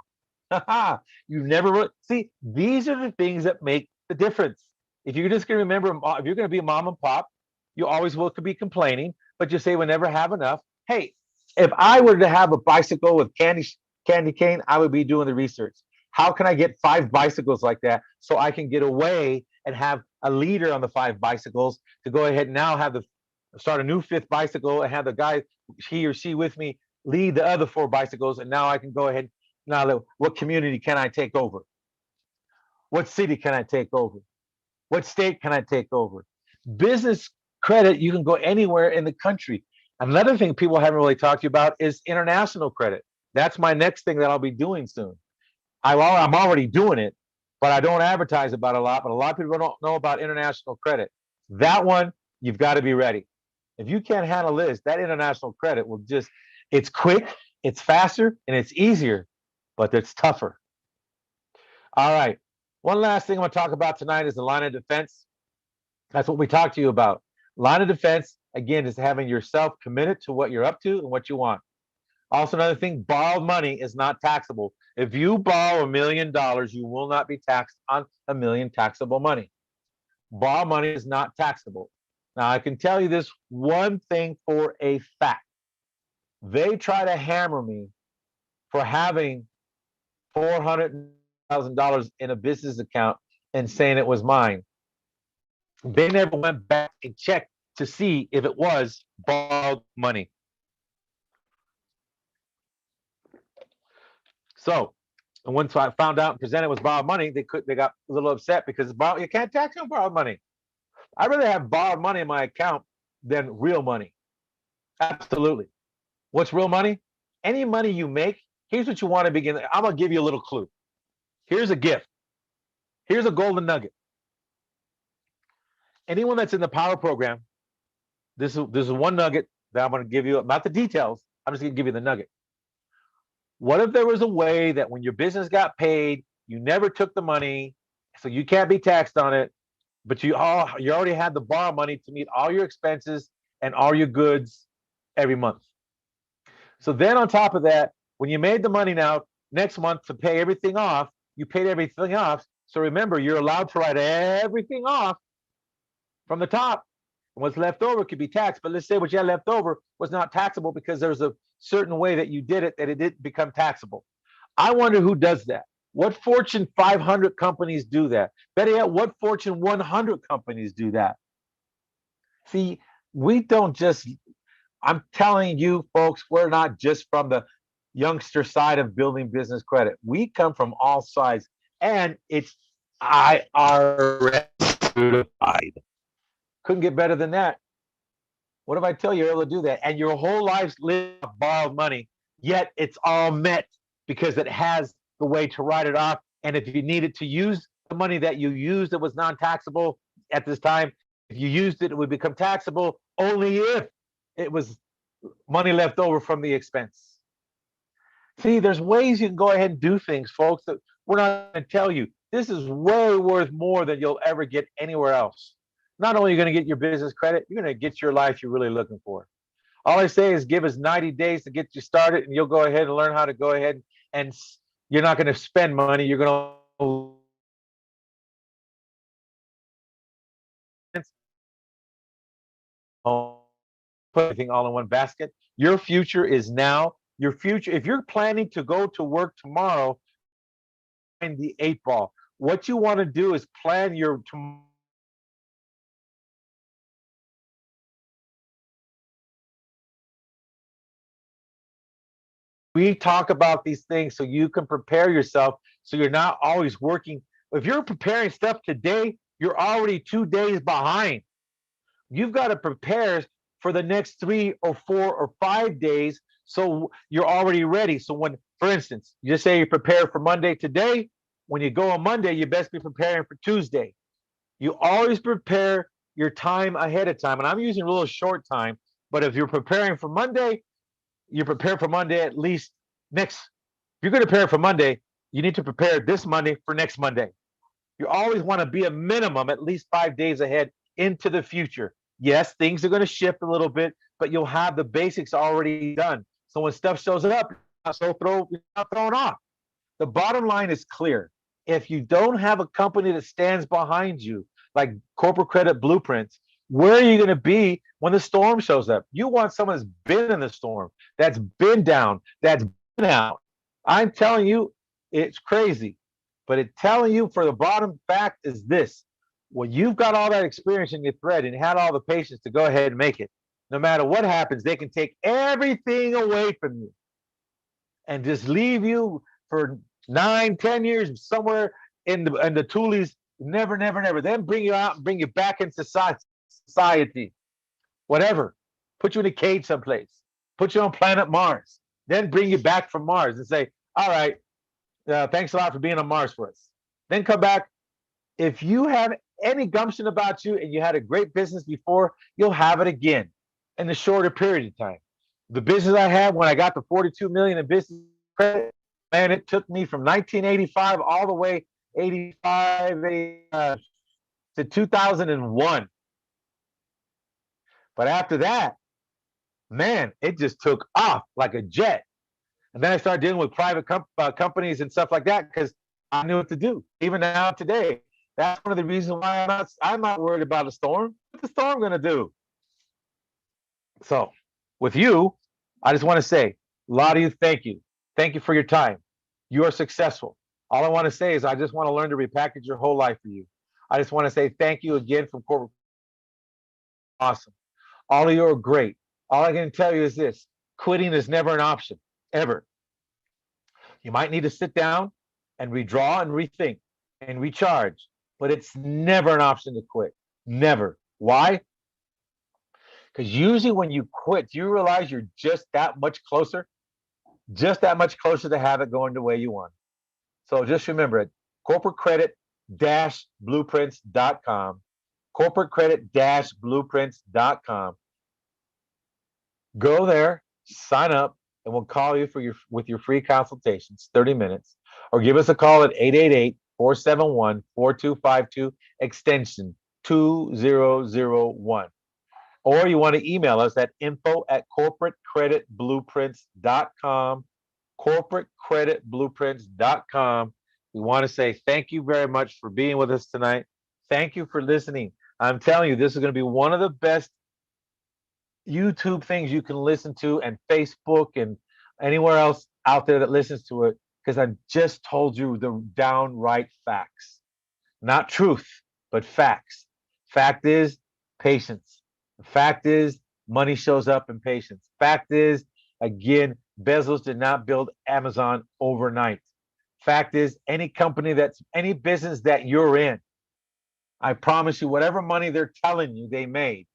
You've never see, these are the things that make the difference. If you're just going to remember, if you're going to be a mom and pop, you always will be complaining, but you say we never have enough. Hey, if I were to have a bicycle with candy cane, I would be doing the research. How can I get 5 bicycles like that so I can get away and have a leader on the 5 bicycles to go ahead and now have the start a new 5th bicycle and have the guy, he or she with me, lead the other 4 bicycles, and now I can go ahead. Now, what community can I take over? What city can I take over? What state can I take over? Business credit, you can go anywhere in the country. Another thing people haven't really talked to you about is international credit. That's my next thing that I'll be doing soon. I'm already doing it, but I don't advertise about it a lot. But a lot of people don't know about international credit. That one, you've got to be ready. If you can't handle this, that international credit will just, it's quick, it's faster, and it's easier, but it's tougher. All right. One last thing I want to talk about tonight is the line of defense. That's what we talked to you about. Line of defense, again, is having yourself committed to what you're up to and what you want. Also, another thing, borrowed money is not taxable. If you borrow $1 million, you will not be taxed on $1 million taxable money. Borrowed money is not taxable. Now, I can tell you this one thing for a fact. They try to hammer me for having $400,000 in a business account and saying it was mine. They never went back and checked to see if it was borrowed money. So, and once I found out and presented it was borrowed money, they got a little upset because you can't tax on borrowed money. I'd rather have borrowed money in my account than real money. Absolutely. What's real money? Any money you make, here's what you want to begin. I'm gonna give you a little clue. Here's a gift. Here's a golden nugget. Anyone that's in the power program, this is one nugget that I'm gonna give you, not the details. I'm just gonna give you the nugget. What if there was a way that when your business got paid, you never took the money, so you can't be taxed on it, but you already had the borrow money to meet all your expenses and all your goods every month. So then on top of that, when you made the money now, next month to pay everything off, you paid everything off. So remember, you're allowed to write everything off from the top. And what's left over could be taxed. But let's say what you had left over was not taxable because there's a certain way that you did it that it didn't become taxable. I wonder who does that. What Fortune 500 companies do that? Better yet, what Fortune 100 companies do that? See, we don't just, I'm telling you folks, we're not just from the youngster side of building business credit. We come from all sides, and it's IRS certified. Couldn't get better than that. What if I tell you you're able to do that? And your whole life's lived off borrowed money, yet it's all met because it has the way to write it off. And if you needed to use the money that you used that was non-taxable at this time, if you used it, it would become taxable only if it was money left over from the expense. See, there's ways you can go ahead and do things, folks, that we're not going to tell you. This is way worth more than you'll ever get anywhere else. Not only are you going to get your business credit, you're going to get your life you're really looking for. All I say is give us 90 days to get you started, and you'll go ahead and learn how to go ahead, and you're not going to spend money. You're going to put everything all in one basket. Your future is now. Your future, if you're planning to go to work tomorrow, in the 8 ball, what you want to do is plan your tomorrow. We talk about these things so you can prepare yourself so you're not always working. If you're preparing stuff today, you're already 2 days behind. You've got to prepare for the next 3 or 4 or 5 days so you're already ready. So when, for instance, you just say you prepare for Monday today, when you go on Monday, you best be preparing for Tuesday. You always prepare your time ahead of time. And I'm using a little short time, but if you're preparing for Monday, you prepare for Monday at least next. If you're going to prepare for Monday, you need to prepare this Monday for next Monday. You always want to be a minimum at least 5 days ahead into the future. Yes, things are going to shift a little bit, but you'll have the basics already done. So when stuff shows up, you're not thrown off. The bottom line is clear. If you don't have a company that stands behind you, like Corporate Credit Blueprints, where are you going to be when the storm shows up? You want someone that's been in the storm, that's been down, that's been out. I'm telling you, it's crazy. But it's telling you for the bottom fact is this. When you've got all that experience in your thread and had all the patience to go ahead and make it, no matter what happens, they can take everything away from you and just leave you for 9, 10 years somewhere in the toolies, never, never, never. Then bring you out and bring you back into society, whatever. Put you in a cage someplace. Put you on planet Mars. Then bring you back from Mars and say, all right, thanks a lot for being on Mars for us. Then come back. If you have any gumption about you and you had a great business before, you'll have it again in a shorter period of time. The business I had when I got the 42 million in business credit, man, it took me from 1985 all the way 85 to 2001. But after that, man, it just took off like a jet. And then I started dealing with private companies and stuff like that because I knew what to do. Even now today, that's one of the reasons why I'm not worried about a storm. What's the storm going to do? So with you, I just want to say, a lot of you, thank you. Thank you for your time. You are successful. All I want to say is I just want to learn to repackage your whole life for you. I just want to say thank you again from corporate. Awesome. All of you are great. All I can tell you is this: quitting is never an option, ever. You might need to sit down and redraw and rethink and recharge, but it's never an option to quit. Never. Why? Because usually when you quit, you realize you're just that much closer to have it going the way you want. So just remember it: corporate credit-blueprints.com, corporate credit-blueprints.com. Go there, sign up, and we'll call you with your free consultations, 30 minutes, or give us a call at 888-471-4252, extension 2001. Or you want to email us at info@corporatecreditblueprints.com, corporatecreditblueprints.com. We want to say thank you very much for being with us tonight. Thank you for listening. I'm telling you, this is going to be one of the best YouTube things you can listen to, and Facebook and anywhere else out there that listens to it, because I've just told you the downright facts. Not truth, but facts. Fact is patience. The fact is money shows up in patience. Fact is, again, Bezos did not build Amazon overnight. Fact is, any business that you're in, I promise you, whatever money they're telling you they made,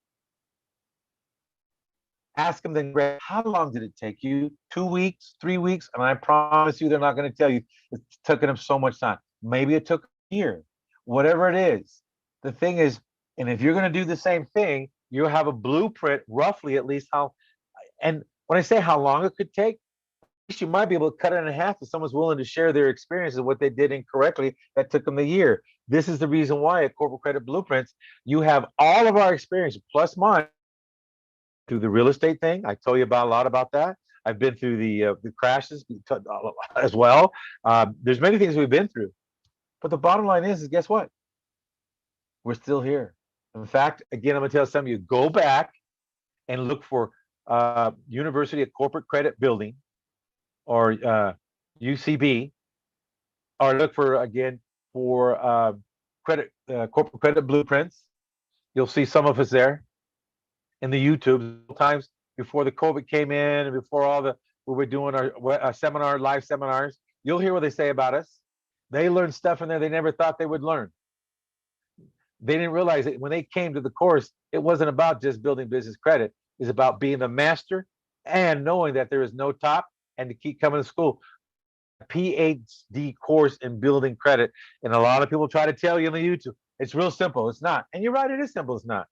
ask them then, Greg, how long did it take you? 2 weeks, 3 weeks? And I promise you, they're not going to tell you it's taken them so much time. Maybe it took a year, whatever it is. The thing is, and if you're going to do the same thing, you'll have a blueprint, roughly at least how, and when I say how long it could take, you might be able to cut it in half if someone's willing to share their experiences, what they did incorrectly that took them a year. This is the reason why at Corporate Credit Blueprints, you have all of our experience plus mine through the real estate thing. I told you about a lot about that. I've been through the crashes as well. There's many things we've been through, but the bottom line is guess what? We're still here. In fact, again, I'm going to tell some of you, go back and look for University of Corporate Credit Building, or UCB, or look for, again, for Corporate Credit Blueprints. You'll see some of us there in the YouTube. Times before the COVID came in and before we were doing our live seminars, you'll hear what they say about us. They learned stuff in there they never thought they would learn. They didn't realize that when they came to the course, It wasn't about just building business credit. It's about being the master and knowing that there is no top and to keep coming to school. PhD course in building credit. And a lot of people try to tell you on the YouTube, it's real simple. It's not. And you're right, it is simple. It's not.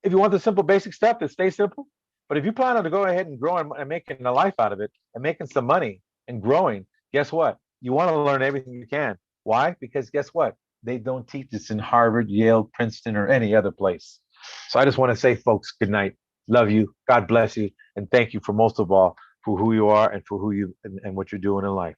If you want the simple basic stuff, it stays simple. But if you plan on to go ahead and grow and making a life out of it and making some money and growing, guess what? You want to learn everything you can. Why? Because guess what? They don't teach this in Harvard, Yale, Princeton, or any other place. So I just want to say, folks, good night. Love you. God bless you. And thank you for most of all for who you are and for who you and what you're doing in life.